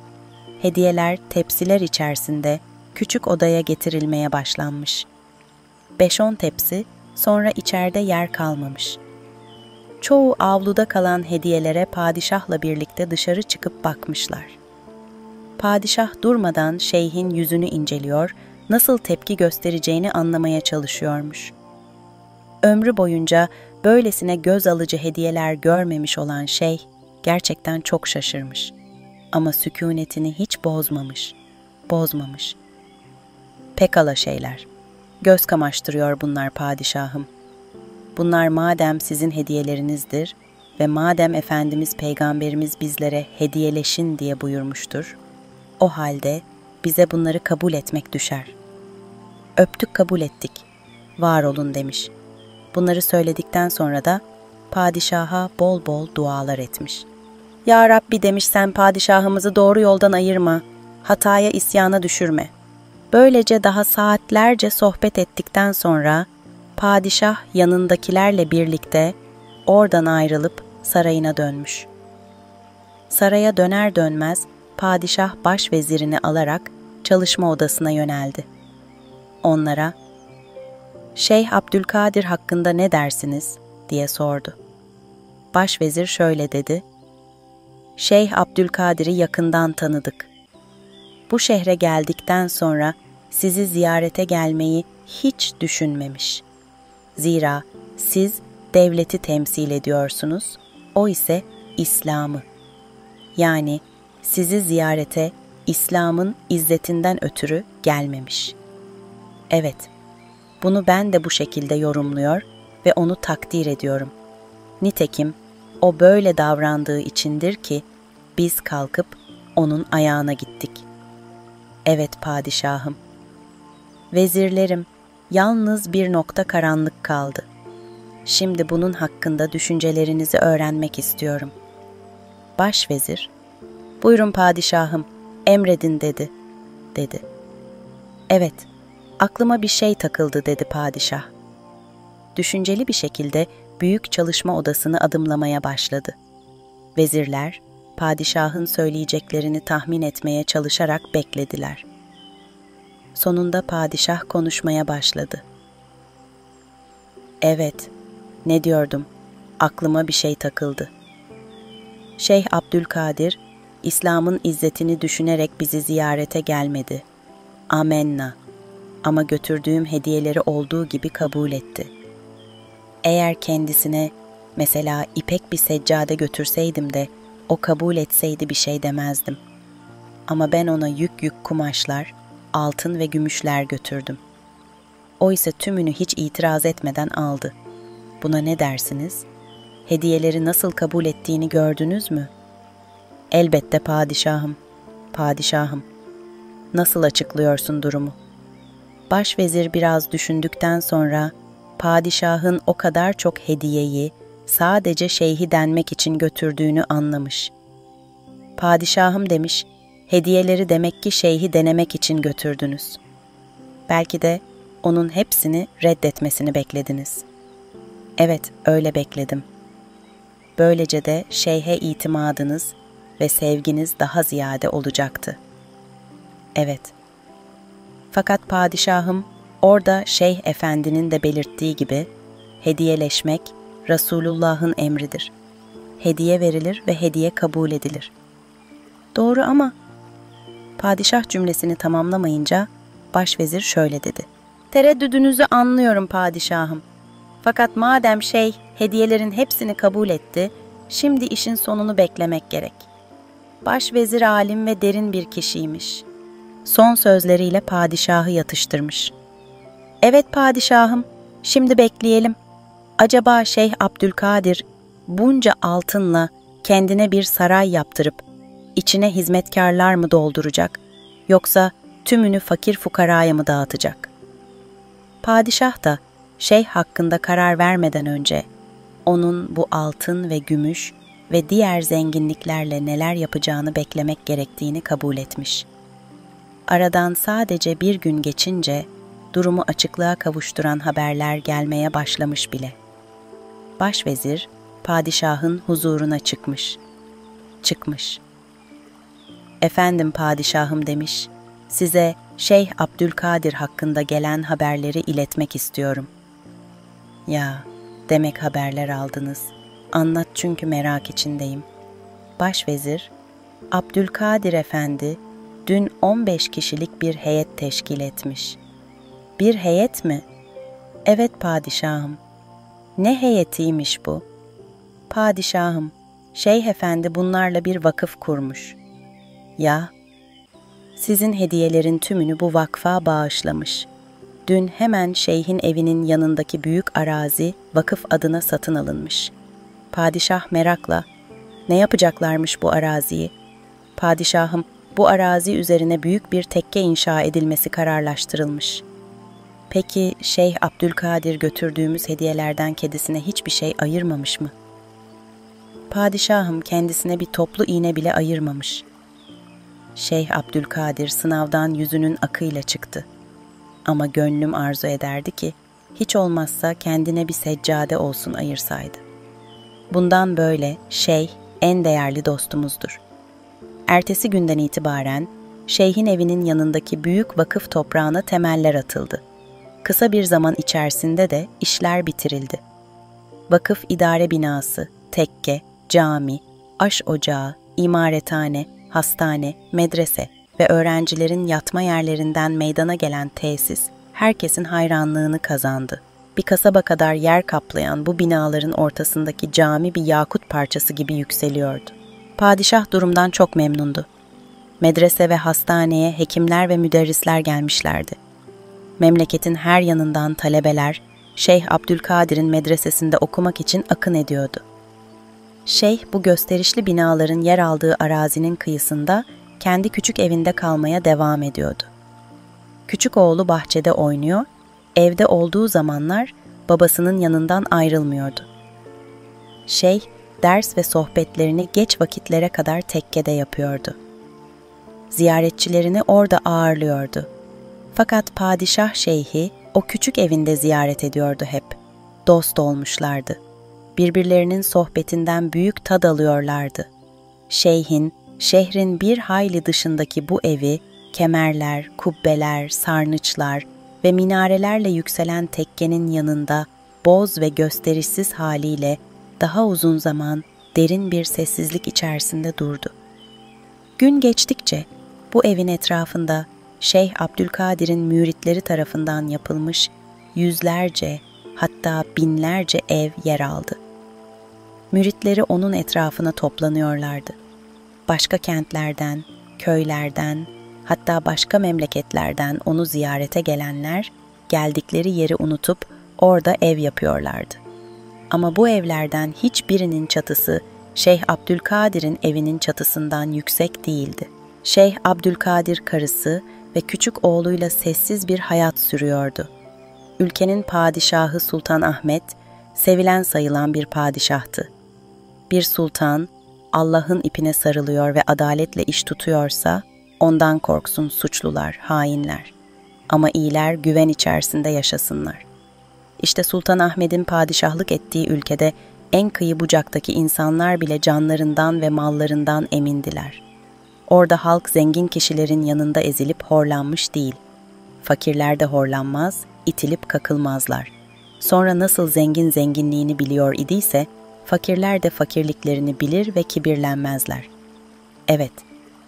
Hediyeler tepsiler içerisinde küçük odaya getirilmeye başlanmış. 5-10 tepsi, sonra içeride yer kalmamış. Çoğu avluda kalan hediyelere padişahla birlikte dışarı çıkıp bakmışlar. Padişah durmadan şeyhin yüzünü inceliyor, nasıl tepki göstereceğini anlamaya çalışıyormuş. Ömrü boyunca böylesine göz alıcı hediyeler görmemiş olan şeyh gerçekten çok şaşırmış. Ama sükûnetini hiç bozmamış. Pekala şeyler, göz kamaştırıyor bunlar padişahım. Bunlar madem sizin hediyelerinizdir ve madem Efendimiz Peygamberimiz bizlere hediyeleşin diye buyurmuştur, o halde bize bunları kabul etmek düşer. Öptük kabul ettik, var olun demiş. Bunları söyledikten sonra da padişaha bol bol dualar etmiş. Ya Rabbi demiş, sen padişahımızı doğru yoldan ayırma, hataya isyana düşürme. Böylece daha saatlerce sohbet ettikten sonra padişah yanındakilerle birlikte oradan ayrılıp sarayına dönmüş. Saraya döner dönmez padişah başvezirini alarak çalışma odasına yöneldi. Onlara, Şeyh Abdülkadir hakkında ne dersiniz diye sordu. Başvezir şöyle dedi, Şeyh Abdülkadir'i yakından tanıdık. Bu şehre geldikten sonra sizi ziyarete gelmeyi hiç düşünmemiş. Zira siz devleti temsil ediyorsunuz, o ise İslam'ı. Yani sizi ziyarete İslam'ın izzetinden ötürü gelmemiş. Evet, bunu ben de bu şekilde yorumluyor ve onu takdir ediyorum. Nitekim o böyle davrandığı içindir ki biz kalkıp onun ayağına gittik. Evet padişahım. Vezirlerim, yalnız bir nokta karanlık kaldı. Şimdi bunun hakkında düşüncelerinizi öğrenmek istiyorum. Başvezir, buyurun padişahım, emredin dedi. "Evet, aklıma bir şey takıldı," dedi padişah. Düşünceli bir şekilde büyük çalışma odasını adımlamaya başladı. Vezirler, padişahın söyleyeceklerini tahmin etmeye çalışarak beklediler. Sonunda padişah konuşmaya başladı. "Evet, ne diyordum? Aklıma bir şey takıldı. Şeyh Abdülkadir, İslam'ın izzetini düşünerek bizi ziyarete gelmedi. Amenna. Ama götürdüğüm hediyeleri olduğu gibi kabul etti. Eğer kendisine mesela ipek bir seccade götürseydim de o kabul etseydi bir şey demezdim. Ama ben ona yük yük kumaşlar, altın ve gümüşler götürdüm. O ise tümünü hiç itiraz etmeden aldı. Buna ne dersiniz? Hediyeleri nasıl kabul ettiğini gördünüz mü?" "Elbette padişahım, padişahım. Nasıl açıklıyorsun durumu?" Başvezir biraz düşündükten sonra padişahın o kadar çok hediyeyi sadece şeyhi denmek için götürdüğünü anlamış. "Padişahım," demiş, "hediyeleri demek ki şeyhi denemek için götürdünüz. Belki de onun hepsini reddetmesini beklediniz." "Evet, öyle bekledim. Böylece de şeyhe itimadınız ve sevginiz daha ziyade olacaktı." "Evet. Fakat padişahım, orada Şeyh Efendi'nin de belirttiği gibi hediyeleşmek Resulullah'ın emridir. Hediye verilir ve hediye kabul edilir." "Doğru ama..." Padişah cümlesini tamamlamayınca başvezir şöyle dedi. "Tereddüdünüzü anlıyorum padişahım. Fakat madem şeyh hediyelerin hepsini kabul etti, şimdi işin sonunu beklemek gerek." Başvezir alim ve derin bir kişiymiş. Son sözleriyle padişahı yatıştırmış. "Evet padişahım, şimdi bekleyelim. Acaba Şeyh Abdülkadir bunca altınla kendine bir saray yaptırıp içine hizmetkarlar mı dolduracak, yoksa tümünü fakir fukaraya mı dağıtacak?" Padişah da şeyh hakkında karar vermeden önce onun bu altın ve gümüş ve diğer zenginliklerle neler yapacağını beklemek gerektiğini kabul etmiş. Aradan sadece bir gün geçince durumu açıklığa kavuşturan haberler gelmeye başlamış bile. Başvezir padişahın huzuruna çıkmış. "Efendim padişahım," demiş, "size Şeyh Abdülkadir hakkında gelen haberleri iletmek istiyorum." "Ya, demek haberler aldınız. Anlat, çünkü merak içindeyim." Başvezir, "Abdülkadir Efendi dün 15 kişilik bir heyet teşkil etmiş." "Bir heyet mi?" "Evet padişahım." "Ne heyetiymiş bu?" "Padişahım, Şeyh Efendi bunlarla bir vakıf kurmuş." "Ya?" "Sizin hediyelerin tümünü bu vakfa bağışlamış. Dün hemen şeyhin evinin yanındaki büyük arazi vakıf adına satın alınmış." Padişah merakla, "Ne yapacaklarmış bu araziyi?" "Padişahım, bu arazi üzerine büyük bir tekke inşa edilmesi kararlaştırılmış." "Peki Şeyh Abdülkadir götürdüğümüz hediyelerden kedisine hiçbir şey ayırmamış mı?" "Padişahım, kendisine bir toplu iğne bile ayırmamış." Şeyh Abdülkadir sınavdan yüzünün akıyla çıktı. "Ama gönlüm arzu ederdi ki hiç olmazsa kendine bir seccade olsun ayırsaydı. Bundan böyle şeyh en değerli dostumuzdur." Ertesi günden itibaren şeyhin evinin yanındaki büyük vakıf toprağına temeller atıldı. Kısa bir zaman içerisinde de işler bitirildi. Vakıf idare binası, tekke, cami, aş ocağı, imarethane, hastane, medrese ve öğrencilerin yatma yerlerinden meydana gelen tesis herkesin hayranlığını kazandı. Bir kasaba kadar yer kaplayan bu binaların ortasındaki cami bir yakut parçası gibi yükseliyordu. Padişah durumdan çok memnundu. Medrese ve hastaneye hekimler ve müderrisler gelmişlerdi. Memleketin her yanından talebeler Şeyh Abdülkadir'in medresesinde okumak için akın ediyordu. Şeyh bu gösterişli binaların yer aldığı arazinin kıyısında kendi küçük evinde kalmaya devam ediyordu. Küçük oğlu bahçede oynuyor, evde olduğu zamanlar babasının yanından ayrılmıyordu. Şeyh ders ve sohbetlerini geç vakitlere kadar tekkede yapıyordu. Ziyaretçilerini orada ağırlıyordu. Fakat padişah şeyhi o küçük evinde ziyaret ediyordu hep. Dost olmuşlardı. Birbirlerinin sohbetinden büyük tad alıyorlardı. Şeyhin, şehrin bir hayli dışındaki bu evi, kemerler, kubbeler, sarnıçlar ve minarelerle yükselen tekkenin yanında boz ve gösterişsiz haliyle daha uzun zaman derin bir sessizlik içerisinde durdu. Gün geçtikçe bu evin etrafında Şeyh Abdülkadir'in müritleri tarafından yapılmış yüzlerce, hatta binlerce ev yer aldı. Müritleri onun etrafına toplanıyorlardı. Başka kentlerden, köylerden, hatta başka memleketlerden onu ziyarete gelenler, geldikleri yeri unutup orada ev yapıyorlardı. Ama bu evlerden hiçbirinin çatısı Şeyh Abdülkadir'in evinin çatısından yüksek değildi. Şeyh Abdülkadir karısı ve küçük oğluyla sessiz bir hayat sürüyordu. Ülkenin padişahı Sultan Ahmet, sevilen sayılan bir padişahtı. Bir sultan, Allah'ın ipine sarılıyor ve adaletle iş tutuyorsa, ondan korksun suçlular, hainler. Ama iyiler güven içerisinde yaşasınlar. İşte Sultan Ahmet'in padişahlık ettiği ülkede en kıyı bucaktaki insanlar bile canlarından ve mallarından emindiler. Orada halk zengin kişilerin yanında ezilip horlanmış değil. Fakirler de horlanmaz, itilip kakılmazlar. Sonra nasıl zengin zenginliğini biliyor idiyse, fakirler de fakirliklerini bilir ve kibirlenmezler. Evet,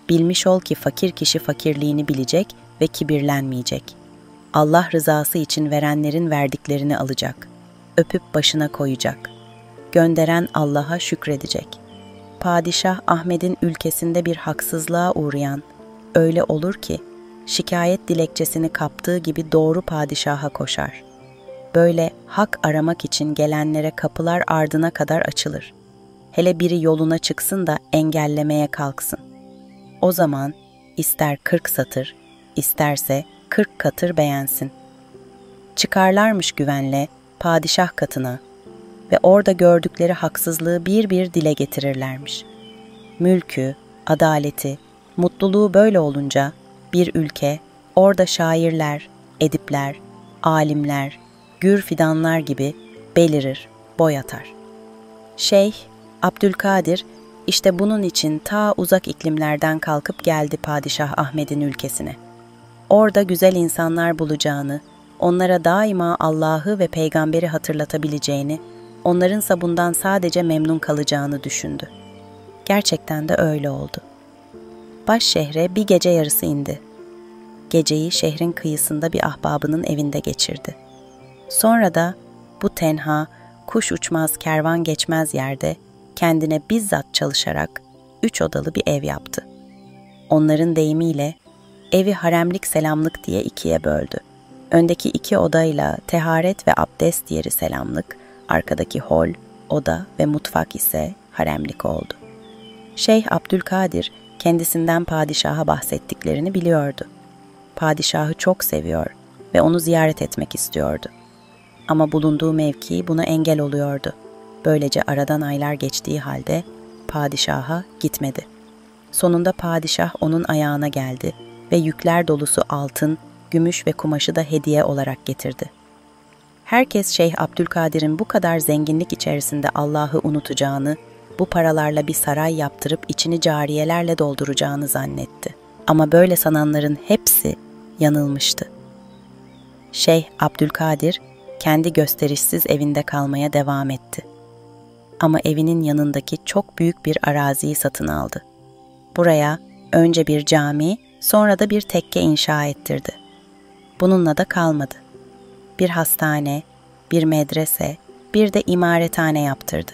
bilmiş ol ki fakir kişi fakirliğini bilecek ve kibirlenmeyecek. Allah rızası için verenlerin verdiklerini alacak. Öpüp başına koyacak. Gönderen Allah'a şükredecek. Padişah Ahmet'in ülkesinde bir haksızlığa uğrayan, öyle olur ki, şikayet dilekçesini kaptığı gibi doğru padişaha koşar. Böyle hak aramak için gelenlere kapılar ardına kadar açılır. Hele biri yoluna çıksın da engellemeye kalksın. O zaman ister 40 satır, isterse 40 katır beğensin. Çıkarlarmış güvenle padişah katına ve orada gördükleri haksızlığı bir bir dile getirirlermiş. Mülkü, adaleti, mutluluğu böyle olunca bir ülke, orada şairler, edipler, alimler, gür fidanlar gibi belirir, boy atar. Şeyh Abdülkadir işte bunun için ta uzak iklimlerden kalkıp geldi Padişah Ahmet'in ülkesine. Orada güzel insanlar bulacağını, onlara daima Allah'ı ve peygamberi hatırlatabileceğini, onlarınsa bundan sadece memnun kalacağını düşündü. Gerçekten de öyle oldu. Baş şehre bir gece yarısı indi. Geceyi şehrin kıyısında bir ahbabının evinde geçirdi. Sonra da bu tenha, kuş uçmaz kervan geçmez yerde kendine bizzat çalışarak 3 odalı bir ev yaptı. Onların deyimiyle evi haremlik selamlık diye ikiye böldü. Öndeki 2 odayla teharet ve abdest yeri selamlık, arkadaki hol, oda ve mutfak ise haremlik oldu. Şeyh Abdülkadir kendisinden padişaha bahsettiklerini biliyordu. Padişahı çok seviyor ve onu ziyaret etmek istiyordu. Ama bulunduğu mevki buna engel oluyordu. Böylece aradan aylar geçtiği halde padişaha gitmedi. Sonunda padişah onun ayağına geldi ve yükler dolusu altın, gümüş ve kumaşı da hediye olarak getirdi. Herkes Şeyh Abdülkadir'in bu kadar zenginlik içerisinde Allah'ı unutacağını, bu paralarla bir saray yaptırıp içini cariyelerle dolduracağını zannetti. Ama böyle sananların hepsi yanılmıştı. Şeyh Abdülkadir kendi gösterişsiz evinde kalmaya devam etti. Ama evinin yanındaki çok büyük bir araziyi satın aldı. Buraya önce bir cami, sonra da bir tekke inşa ettirdi. Bununla da kalmadı. Bir hastane, bir medrese, bir de imarethane yaptırdı.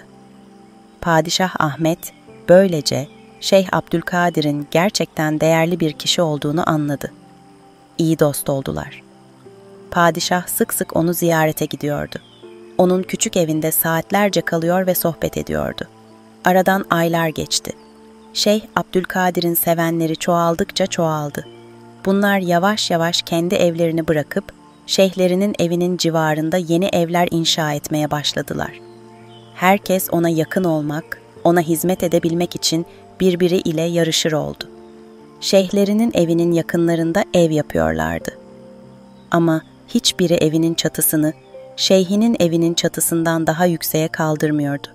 Padişah Ahmet böylece Şeyh Abdülkadir'in gerçekten değerli bir kişi olduğunu anladı. İyi dost oldular. Padişah sık sık onu ziyarete gidiyordu. Onun küçük evinde saatlerce kalıyor ve sohbet ediyordu. Aradan aylar geçti. Şeyh Abdülkadir'in sevenleri çoğaldıkça çoğaldı. Bunlar yavaş yavaş kendi evlerini bırakıp şeyhlerinin evinin civarında yeni evler inşa etmeye başladılar. Herkes ona yakın olmak, ona hizmet edebilmek için birbiri ile yarışır oldu. Şeyhlerinin evinin yakınlarında ev yapıyorlardı. Ama hiçbiri evinin çatısını, şeyhinin evinin çatısından daha yükseğe kaldırmıyordu.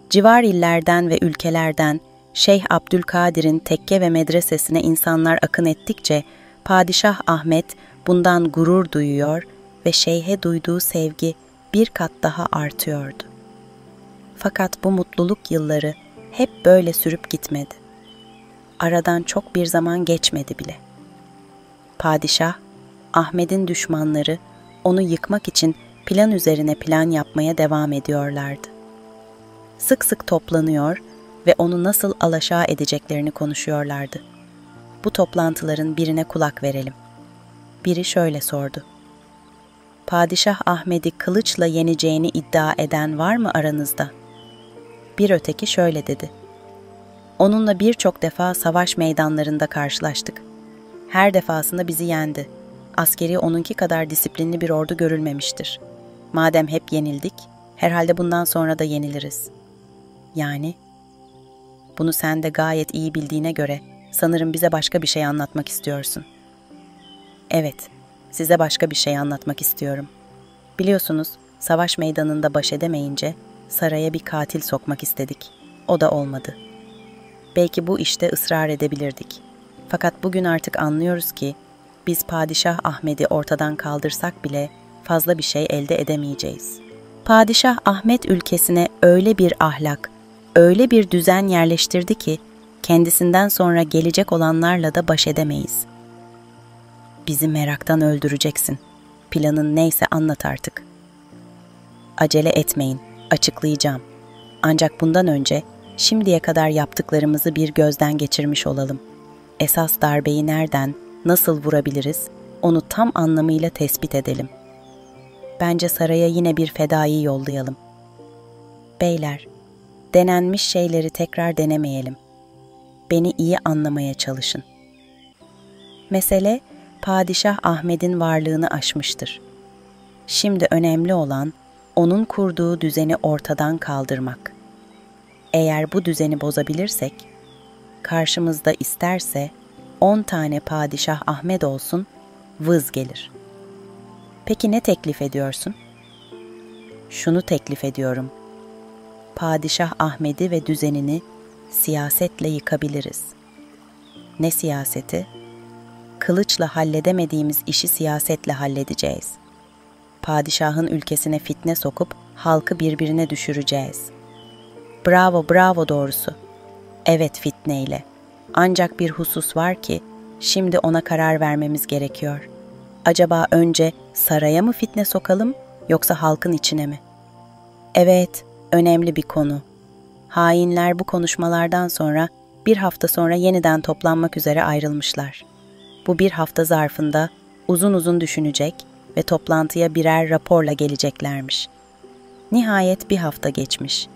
Civar illerden ve ülkelerden Şeyh Abdülkadir'in tekke ve medresesine insanlar akın ettikçe Padişah Ahmet bundan gurur duyuyor ve şeyhe duyduğu sevgi bir kat daha artıyordu. Fakat bu mutluluk yılları hep böyle sürüp gitmedi. Aradan çok bir zaman geçmedi bile. Padişah, Ahmet'in düşmanları onu yıkmak için plan üzerine plan yapmaya devam ediyorlardı. Sık sık toplanıyor ve onu nasıl alaşağı edeceklerini konuşuyorlardı. Bu toplantıların birine kulak verelim. Biri şöyle sordu: Padişah Ahmet'i kılıçla yeneceğini iddia eden var mı aranızda? Bir öteki şöyle dedi: Onunla birçok defa savaş meydanlarında karşılaştık. Her defasında bizi yendi. Askeri onunki kadar disiplinli bir ordu görülmemiştir. Madem hep yenildik, herhalde bundan sonra da yeniliriz. Yani? Bunu sen de gayet iyi bildiğine göre sanırım bize başka bir şey anlatmak istiyorsun. Evet, size başka bir şey anlatmak istiyorum. Biliyorsunuz, savaş meydanında baş edemeyince saraya bir katil sokmak istedik. O da olmadı. Belki bu işte ısrar edebilirdik. Fakat bugün artık anlıyoruz ki biz Padişah Ahmet'i ortadan kaldırsak bile fazla bir şey elde edemeyeceğiz. Padişah Ahmet ülkesine öyle bir ahlak, öyle bir düzen yerleştirdi ki kendisinden sonra gelecek olanlarla da baş edemeyiz. Bizi meraktan öldüreceksin. Planın neyse anlat artık. Acele etmeyin, açıklayacağım. Ancak bundan önce şimdiye kadar yaptıklarımızı bir gözden geçirmiş olalım. Esas darbeyi nereden, nasıl vurabiliriz, onu tam anlamıyla tespit edelim. Bence saraya yine bir fedai yollayalım. Beyler, denenmiş şeyleri tekrar denemeyelim. Beni iyi anlamaya çalışın. Mesele, Padişah Ahmet'in varlığını aşmıştır. Şimdi önemli olan, onun kurduğu düzeni ortadan kaldırmak. Eğer bu düzeni bozabilirsek, karşımızda isterse 10 tane Padişah Ahmet olsun, vız gelir. Peki ne teklif ediyorsun? Şunu teklif ediyorum. Padişah Ahmet'i ve düzenini siyasetle yıkabiliriz. Ne siyaseti? Kılıçla halledemediğimiz işi siyasetle halledeceğiz. Padişahın ülkesine fitne sokup halkı birbirine düşüreceğiz. Bravo, bravo doğrusu. Evet, fitneyle. Ancak bir husus var ki şimdi ona karar vermemiz gerekiyor. Acaba önce saraya mı fitne sokalım yoksa halkın içine mi? Evet, önemli bir konu. Hainler bu konuşmalardan sonra bir hafta sonra yeniden toplanmak üzere ayrılmışlar. Bu bir hafta zarfında uzun uzun düşünecek ve toplantıya birer raporla geleceklermiş. Nihayet bir hafta geçmiş.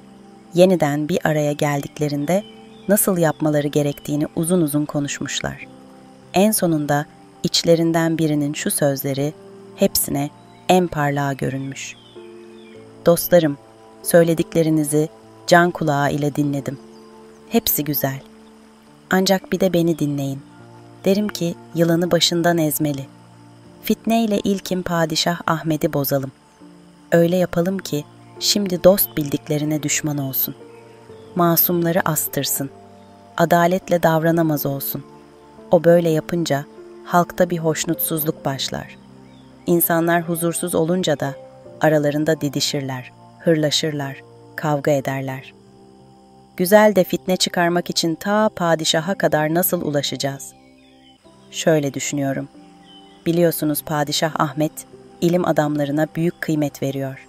Yeniden bir araya geldiklerinde nasıl yapmaları gerektiğini uzun uzun konuşmuşlar. En sonunda içlerinden birinin şu sözleri hepsine en parlağı görünmüş. Dostlarım, söylediklerinizi can kulağı ile dinledim. Hepsi güzel. Ancak bir de beni dinleyin. Derim ki yılanı başından ezmeli. Fitneyle ilkin Padişah Ahmet'i bozalım. Öyle yapalım ki şimdi dost bildiklerine düşman olsun. Masumları astırsın. Adaletle davranamaz olsun. O böyle yapınca halkta bir hoşnutsuzluk başlar. İnsanlar huzursuz olunca da aralarında didişirler, hırlaşırlar, kavga ederler. Güzel de fitne çıkarmak için ta padişaha kadar nasıl ulaşacağız? Şöyle düşünüyorum. Biliyorsunuz Padişah Ahmet, ilim adamlarına büyük kıymet veriyor.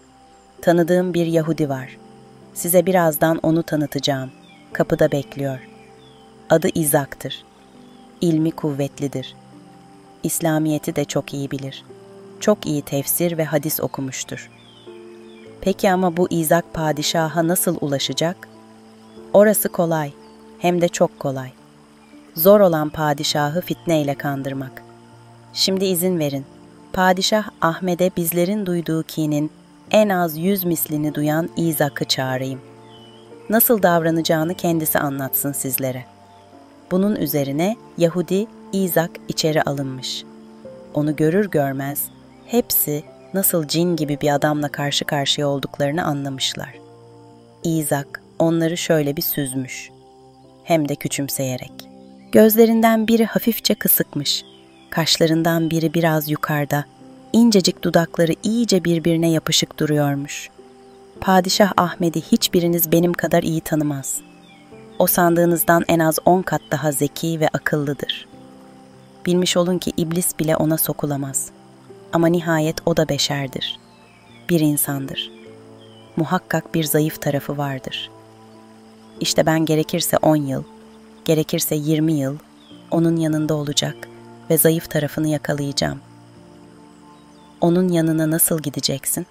Tanıdığım bir Yahudi var. Size birazdan onu tanıtacağım. Kapıda bekliyor. Adı İzak'tır. İlmi kuvvetlidir. İslamiyet'i de çok iyi bilir. Çok iyi tefsir ve hadis okumuştur. Peki ama bu İzak padişaha nasıl ulaşacak? Orası kolay, hem de çok kolay. Zor olan padişahı fitneyle kandırmak. Şimdi izin verin. Padişah Ahmet'e bizlerin duyduğu kinin en az 100 mislini duyan İzak'ı çağırayım. Nasıl davranacağını kendisi anlatsın sizlere. Bunun üzerine Yahudi İzak içeri alınmış. Onu görür görmez hepsi nasıl cin gibi bir adamla karşı karşıya olduklarını anlamışlar. İzak onları şöyle bir süzmüş, hem de küçümseyerek. Gözlerinden biri hafifçe kısıkmış, kaşlarından biri biraz yukarıda, incecik dudakları iyice birbirine yapışık duruyormuş. Padişah Ahmet'i hiçbiriniz benim kadar iyi tanımaz. O sandığınızdan en az 10 kat daha zeki ve akıllıdır. Bilmiş olun ki iblis bile ona sokulamaz. Ama nihayet o da beşerdir. Bir insandır. Muhakkak bir zayıf tarafı vardır. İşte ben gerekirse 10 yıl, gerekirse 20 yıl onun yanında olacak ve zayıf tarafını yakalayacağım. Onun yanına nasıl gideceksin?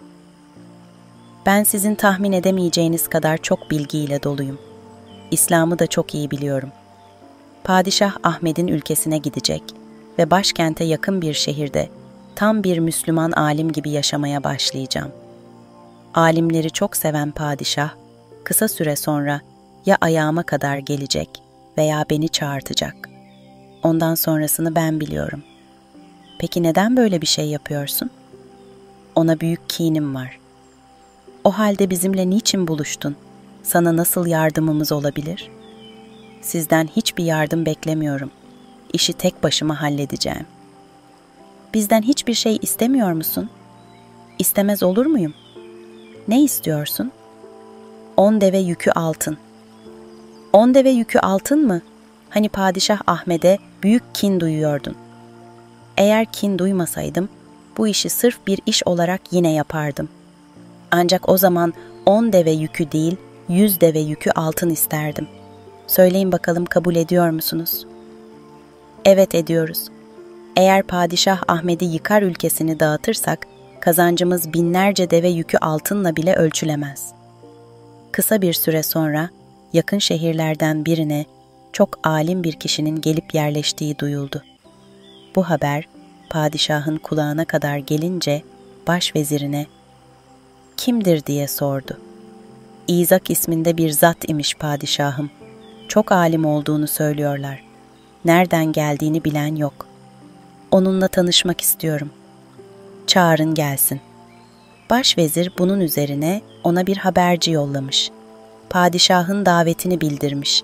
Ben sizin tahmin edemeyeceğiniz kadar çok bilgiyle doluyum. İslam'ı da çok iyi biliyorum. Padişah Ahmet'in ülkesine gidecek ve başkente yakın bir şehirde tam bir Müslüman alim gibi yaşamaya başlayacağım. Alimleri çok seven padişah, kısa süre sonra ya ayağıma kadar gelecek veya beni çağırtacak. Ondan sonrasını ben biliyorum. Peki neden böyle bir şey yapıyorsun? Ona büyük kinim var. O halde bizimle niçin buluştun? Sana nasıl yardımımız olabilir? Sizden hiçbir yardım beklemiyorum. İşi tek başıma halledeceğim. Bizden hiçbir şey istemiyor musun? İstemez olur muyum? Ne istiyorsun? 10 deve yükü altın. 10 deve yükü altın mı? Hani Padişah Ahmet'e büyük kin duyuyordun. Eğer kin duymasaydım, bu işi sırf bir iş olarak yine yapardım. Ancak o zaman 10 deve yükü değil, 100 deve yükü altın isterdim. Söyleyin bakalım kabul ediyor musunuz? Evet ediyoruz. Eğer Padişah Ahmet'i yıkar ülkesini dağıtırsak, kazancımız binlerce deve yükü altınla bile ölçülemez. Kısa bir süre sonra, yakın şehirlerden birine çok alim bir kişinin gelip yerleştiği duyuldu. Bu haber, padişahın kulağına kadar gelince, başvezirine, "Kimdir?" diye sordu. İzak isminde bir zat imiş padişahım. Çok alim olduğunu söylüyorlar. Nereden geldiğini bilen yok. Onunla tanışmak istiyorum. Çağırın gelsin. Başvezir bunun üzerine ona bir haberci yollamış. Padişahın davetini bildirmiş.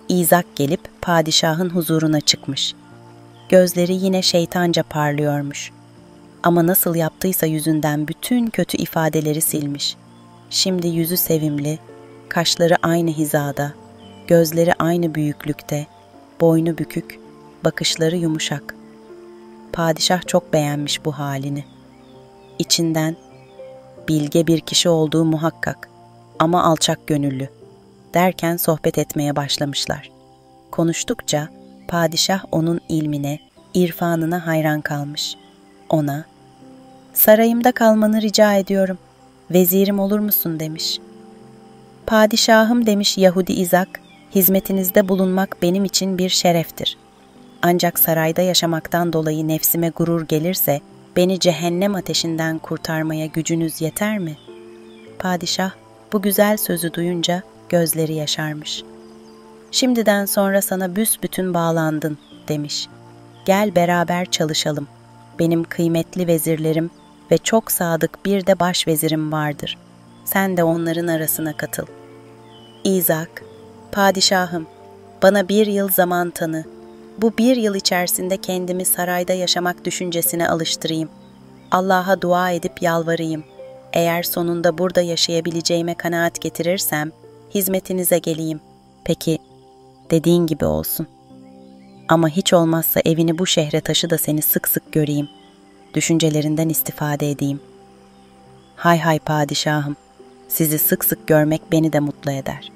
İzak gelip padişahın huzuruna çıkmış. Gözleri yine şeytanca parlıyormuş. Ama nasıl yaptıysa yüzünden bütün kötü ifadeleri silmiş. Şimdi yüzü sevimli, kaşları aynı hizada, gözleri aynı büyüklükte, boynu bükük, bakışları yumuşak. Padişah çok beğenmiş bu halini. İçinden, bilge bir kişi olduğu muhakkak ama alçak gönüllü derken sohbet etmeye başlamışlar. Konuştukça padişah onun ilmine, irfanına hayran kalmış. Ona, "Sarayımda kalmanı rica ediyorum, vezirim olur musun?" demiş. "Padişahım," demiş Yahudi İzak, "hizmetinizde bulunmak benim için bir şereftir. Ancak sarayda yaşamaktan dolayı nefsime gurur gelirse, beni cehennem ateşinden kurtarmaya gücünüz yeter mi?" Padişah bu güzel sözü duyunca gözleri yaşarmış. "Şimdiden sonra sana büsbütün bağlandın," demiş. "Gel beraber çalışalım. Benim kıymetli vezirlerim ve çok sadık bir de başvezirim vardır. Sen de onların arasına katıl." İzak, "Padişahım, bana 1 yıl zaman tanı. Bu 1 yıl içerisinde kendimi sarayda yaşamak düşüncesine alıştırayım. Allah'a dua edip yalvarayım. Eğer sonunda burada yaşayabileceğime kanaat getirirsem, hizmetinize geleyim. Peki, dediğin gibi olsun. Ama hiç olmazsa evini bu şehre taşı da seni sık sık göreyim. Düşüncelerinden istifade edeyim." "Hay hay padişahım, sizi sık sık görmek beni de mutlu eder."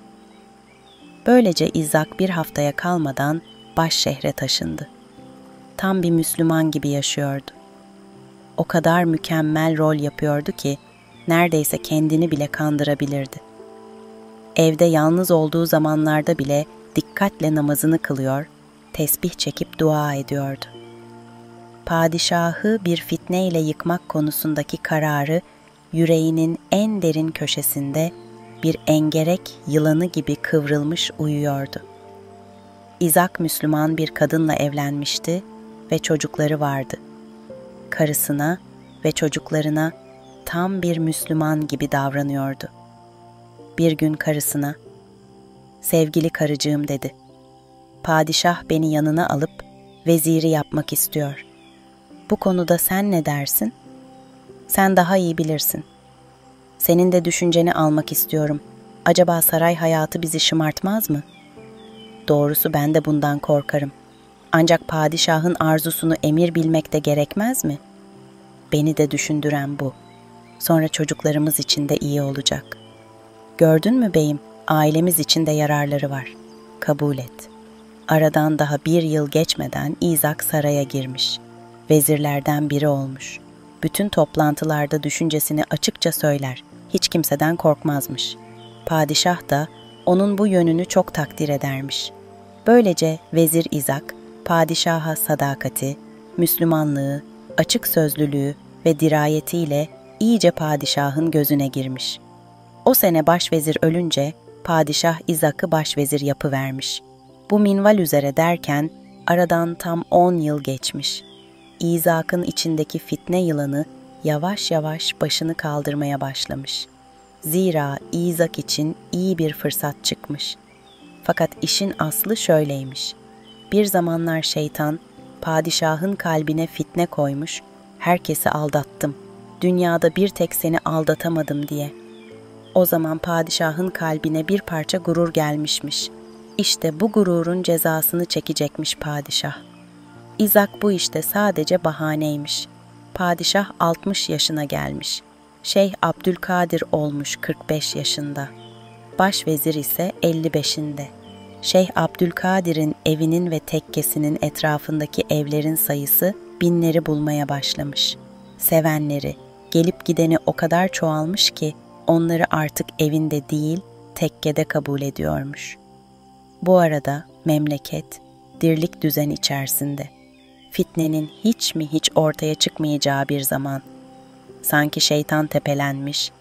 Böylece İzak bir haftaya kalmadan baş şehre taşındı. Tam bir Müslüman gibi yaşıyordu. O kadar mükemmel rol yapıyordu ki neredeyse kendini bile kandırabilirdi. Evde yalnız olduğu zamanlarda bile dikkatle namazını kılıyor, tesbih çekip dua ediyordu. Padişahı bir fitneyle yıkmak konusundaki kararı yüreğinin en derin köşesinde bir engerek yılanı gibi kıvrılmış uyuyordu. İzak Müslüman bir kadınla evlenmişti ve çocukları vardı. karısına ve çocuklarına tam bir Müslüman gibi davranıyordu. Bir gün karısına, "Sevgili karıcığım," dedi. "Padişah beni yanına alıp veziri yapmak istiyor. Bu konuda sen ne dersin? Sen daha iyi bilirsin. Senin de düşünceni almak istiyorum. Acaba saray hayatı bizi şımartmaz mı? Doğrusu ben de bundan korkarım. Ancak padişahın arzusunu emir bilmek de gerekmez mi? Beni de düşündüren bu. Sonra çocuklarımız için de iyi olacak. Gördün mü beyim, ailemiz için de yararları var. Kabul et." Aradan daha 1 yıl geçmeden İzak saraya girmiş. Vezirlerden biri olmuş. Bütün toplantılarda düşüncesini açıkça söyler. Hiç kimseden korkmazmış. Padişah da onun bu yönünü çok takdir edermiş. Böylece Vezir İzak, padişaha sadakati, Müslümanlığı, açık sözlülüğü ve dirayetiyle iyice padişahın gözüne girmiş. O sene başvezir ölünce padişah İzak'ı başvezir yapıvermiş. Bu minval üzere derken aradan tam 10 yıl geçmiş. İzak'ın içindeki fitne yılanı yavaş yavaş başını kaldırmaya başlamış. Zira İzak için iyi bir fırsat çıkmış. Fakat işin aslı şöyleymiş. Bir zamanlar şeytan padişahın kalbine fitne koymuş, "Herkesi aldattım, dünyada bir tek seni aldatamadım," diye. O zaman padişahın kalbine bir parça gurur gelmişmiş. İşte bu gururun cezasını çekecekmiş padişah. İzak bu işte sadece bahaneymiş. Padişah 60 yaşına gelmiş. Şeyh Abdülkadir olmuş 45 yaşında. Başvezir ise 55'inde. Şeyh Abdülkadir'in evinin ve tekkesinin etrafındaki evlerin sayısı binleri bulmaya başlamış. Sevenleri, gelip gideni o kadar çoğalmış ki onları artık evinde değil, tekkede kabul ediyormuş. Bu arada memleket dirlik düzen içerisinde. Fitnenin hiç mi hiç ortaya çıkmayacağı bir zaman. Sanki şeytan tepelenmiş,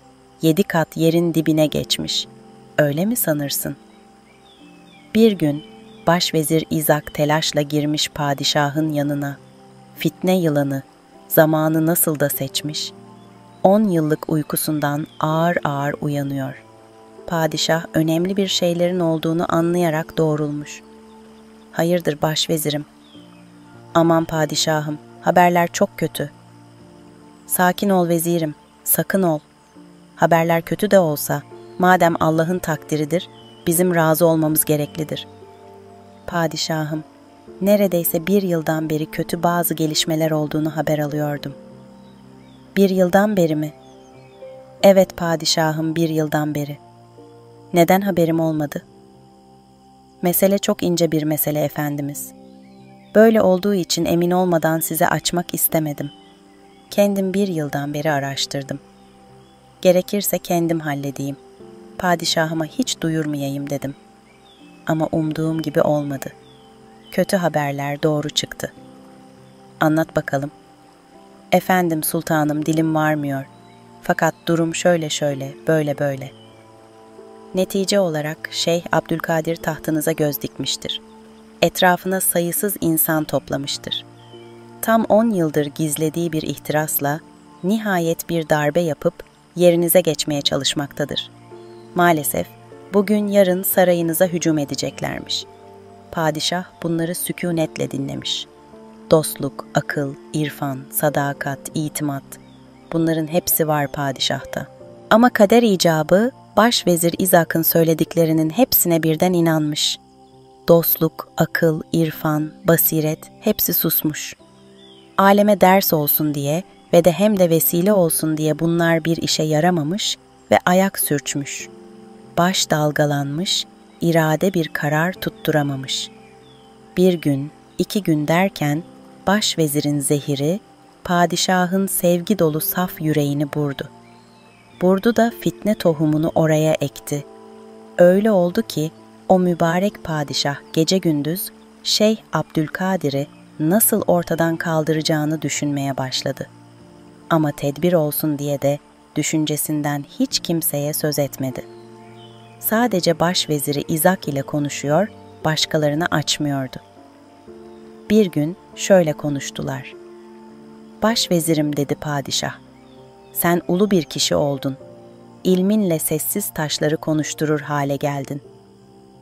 7 kat yerin dibine geçmiş. Öyle mi sanırsın? Bir gün başvezir İzak telaşla girmiş padişahın yanına. Fitne yılanı zamanı nasıl da seçmiş. 10 yıllık uykusundan ağır ağır uyanıyor. Padişah önemli bir şeylerin olduğunu anlayarak doğrulmuş. "Hayırdır başvezirim?" "Aman padişahım, haberler çok kötü." "Sakin ol vezirim, sakın ol. Haberler kötü de olsa, madem Allah'ın takdiridir, bizim razı olmamız gereklidir." "Padişahım, neredeyse 1 yıldan beri kötü bazı gelişmeler olduğunu haber alıyordum." "1 yıldan beri mi?" "Evet padişahım, 1 yıldan beri." "Neden haberim olmadı?" "Mesele çok ince bir mesele efendimiz. Böyle olduğu için emin olmadan size açmak istemedim. Kendim 1 yıldan beri araştırdım. Gerekirse kendim halledeyim. Padişahıma hiç duyurmayayım dedim. Ama umduğum gibi olmadı. Kötü haberler doğru çıktı." "Anlat bakalım." "Efendim sultanım, dilim varmıyor. Fakat durum şöyle şöyle, böyle böyle." Netice olarak Şeyh Abdülkadir tahtınıza göz dikmiştir. Etrafına sayısız insan toplamıştır. Tam 10 yıldır gizlediği bir ihtirasla nihayet bir darbe yapıp yerinize geçmeye çalışmaktadır. Maalesef bugün yarın sarayınıza hücum edeceklermiş. Padişah bunları sükûnetle dinlemiş. Dostluk, akıl, irfan, sadakat, itimat, bunların hepsi var padişahta. Ama kader icabı başvezir İzak'ın söylediklerinin hepsine birden inanmış. Dostluk, akıl, irfan, basiret hepsi susmuş. Aleme ders olsun diye ve de hem de vesile olsun diye bunlar bir işe yaramamış ve ayak sürçmüş. Baş dalgalanmış, irade bir karar tutturamamış. 1 gün, 2 gün derken başvezirin zehiri padişahın sevgi dolu saf yüreğini burdu. Burdu da fitne tohumunu oraya ekti. Öyle oldu ki o mübarek padişah gece gündüz Şeyh Abdülkadir'i nasıl ortadan kaldıracağını düşünmeye başladı. Ama tedbir olsun diye de düşüncesinden hiç kimseye söz etmedi. Sadece başveziri İzak ile konuşuyor, başkalarına açmıyordu. Bir gün şöyle konuştular. Başvezirim dedi padişah. Sen ulu bir kişi oldun. İlminle sessiz taşları konuşturur hale geldin.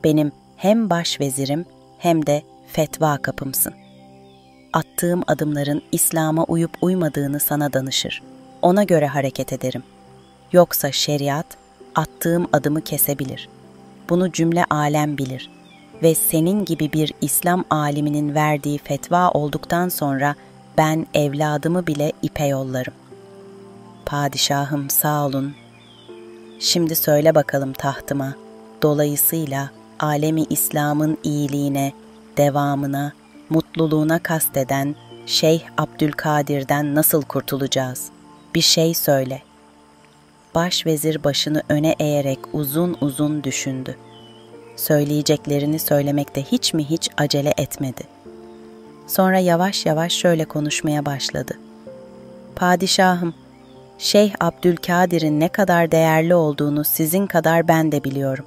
Benim hem başvezirim hem de fetva kapımsın. Attığım adımların İslam'a uyup uymadığını sana danışır. Ona göre hareket ederim. Yoksa şeriat attığım adımı kesebilir. Bunu cümle alem bilir. Ve senin gibi bir İslam aliminin verdiği fetva olduktan sonra ben evladımı bile ipe yollarım. Padişahım sağ olun. Şimdi söyle bakalım tahtıma, dolayısıyla alemi İslam'ın iyiliğine, devamına, mutluluğuna kasteden Şeyh Abdülkadir'den nasıl kurtulacağız? Bir şey söyle. Başvezir başını öne eğerek uzun uzun düşündü. Söyleyeceklerini söylemekte hiç mi hiç acele etmedi. Sonra yavaş yavaş şöyle konuşmaya başladı. Padişahım, Şeyh Abdülkadir'in ne kadar değerli olduğunu sizin kadar ben de biliyorum.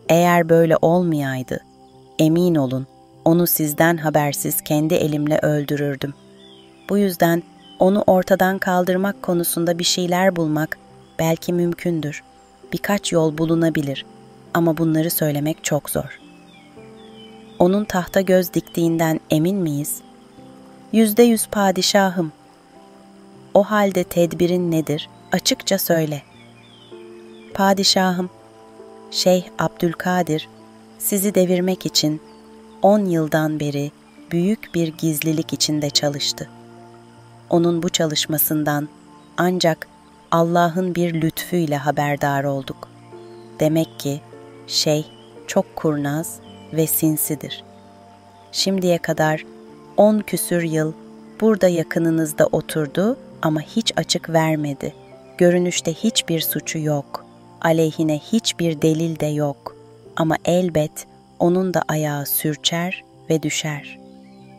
Eğer böyle olmayaydı, emin olun onu sizden habersiz kendi elimle öldürürdüm. Bu yüzden onu ortadan kaldırmak konusunda bir şeyler bulmak belki mümkündür. Birkaç yol bulunabilir ama bunları söylemek çok zor. Onun tahta göz diktiğinden emin miyiz? %100 padişahım. O halde tedbirin nedir? Açıkça söyle. Padişahım, Şeyh Abdülkadir sizi devirmek için 10 yıldan beri büyük bir gizlilik içinde çalıştı. Onun bu çalışmasından ancak Allah'ın bir lütfuyla haberdar olduk. Demek ki Şeyh çok kurnaz ve sinsidir. Şimdiye kadar 10 küsür yıl burada yakınınızda oturdu ama hiç açık vermedi. Görünüşte hiçbir suçu yok. Aleyhine hiçbir delil de yok. Ama elbet onun da ayağı sürçer ve düşer.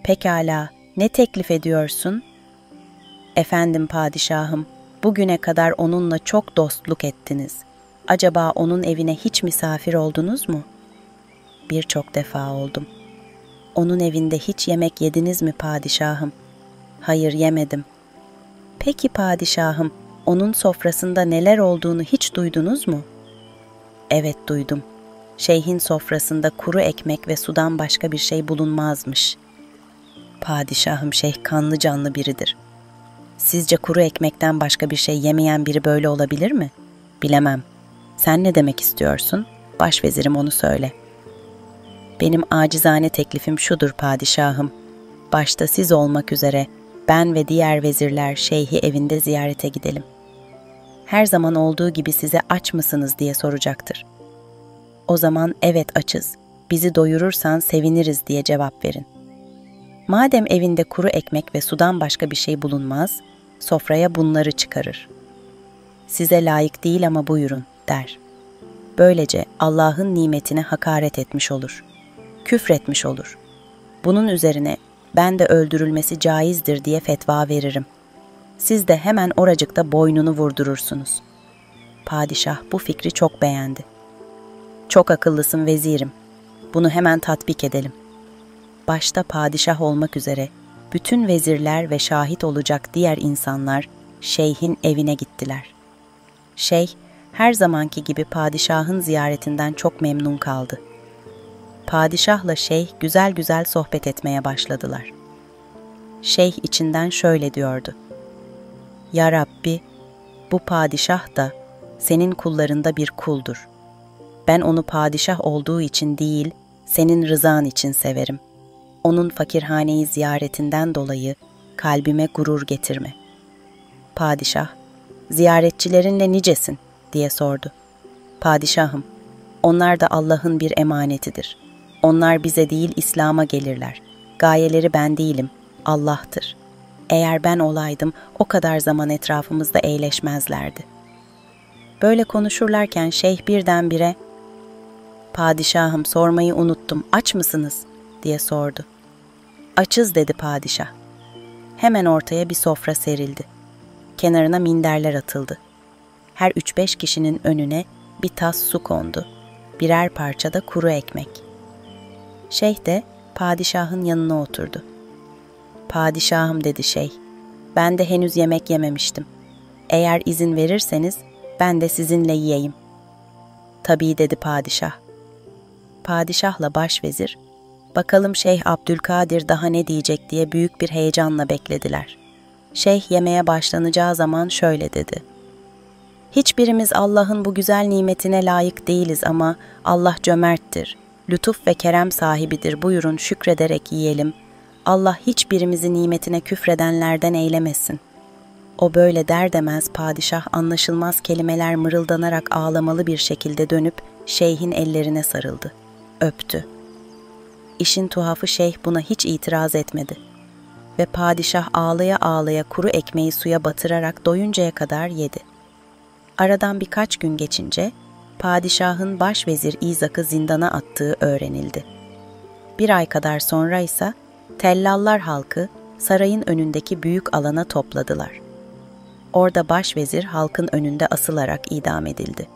Pekala, ne teklif ediyorsun? Efendim padişahım, bugüne kadar onunla çok dostluk ettiniz. Acaba onun evine hiç misafir oldunuz mu? Birçok defa oldum. Onun evinde hiç yemek yediniz mi padişahım? Hayır, yemedim. Peki padişahım, onun sofrasında neler olduğunu hiç duydunuz mu? Evet, duydum. Şeyhin sofrasında kuru ekmek ve sudan başka bir şey bulunmazmış. Padişahım, şeyh kanlı canlı biridir. Sizce kuru ekmekten başka bir şey yemeyen biri böyle olabilir mi? Bilemem. Sen ne demek istiyorsun? Başvezirim, onu söyle. Benim acizane teklifim şudur padişahım. Başta siz olmak üzere ben ve diğer vezirler şeyhi evinde ziyarete gidelim. Her zaman olduğu gibi size aç mısınız diye soracaktır. O zaman evet açız, bizi doyurursan seviniriz diye cevap verin. Madem evinde kuru ekmek ve sudan başka bir şey bulunmaz, sofraya bunları çıkarır. Size layık değil ama buyurun der. Böylece Allah'ın nimetine hakaret etmiş olur. Küfretmiş olur. Bunun üzerine ben de öldürülmesi caizdir diye fetva veririm. Siz de hemen oracıkta boynunu vurdurursunuz. Padişah bu fikri çok beğendi. Çok akıllısın vezirim. Bunu hemen tatbik edelim. Başta padişah olmak üzere bütün vezirler ve şahit olacak diğer insanlar şeyhin evine gittiler. Şeyh her zamanki gibi padişahın ziyaretinden çok memnun kaldı. Padişahla şeyh güzel güzel sohbet etmeye başladılar. Şeyh içinden şöyle diyordu. Ya Rabbi, bu padişah da senin kullarında bir kuldur. Ben onu padişah olduğu için değil, senin rızan için severim. Onun fakirhaneyi ziyaretinden dolayı kalbime gurur getirme. Padişah, ziyaretçilerinle nicesin diye sordu. Padişahım, onlar da Allah'ın bir emanetidir. Onlar bize değil İslam'a gelirler. Gayeleri ben değilim, Allah'tır. Eğer ben olaydım o kadar zaman etrafımızda eğleşmezlerdi. Böyle konuşurlarken şeyh birdenbire, padişahım sormayı unuttum, aç mısınız diye sordu. Açız dedi padişah. Hemen ortaya bir sofra serildi. Kenarına minderler atıldı. Her 3-5 kişinin önüne bir tas su kondu. Birer parça da kuru ekmek. Şeyh de padişahın yanına oturdu. Padişahım dedi şeyh, Ben de henüz yemek yememiştim. Eğer izin verirseniz ben de sizinle yiyeyim. Tabii dedi padişah. Padişahla başvezir, bakalım Şeyh Abdülkadir daha ne diyecek diye büyük bir heyecanla beklediler. Şeyh yemeğe başlanacağı zaman şöyle dedi. Hiçbirimiz Allah'ın bu güzel nimetine layık değiliz ama Allah cömerttir, lütuf ve kerem sahibidir. Buyurun şükrederek yiyelim. Allah hiçbirimizi nimetine küfredenlerden eylemesin. O böyle der demez padişah anlaşılmaz kelimeler mırıldanarak ağlamalı bir şekilde dönüp şeyhin ellerine sarıldı. Öptü. İşin tuhafı şeyh buna hiç itiraz etmedi. Ve padişah ağlaya ağlaya kuru ekmeği suya batırarak doyuncaya kadar yedi. Aradan birkaç gün geçince padişahın başvezir İzak'ı zindana attığı öğrenildi. Bir ay kadar sonra ise tellallar halkı sarayın önündeki büyük alana topladılar. Orada başvezir halkın önünde asılarak idam edildi.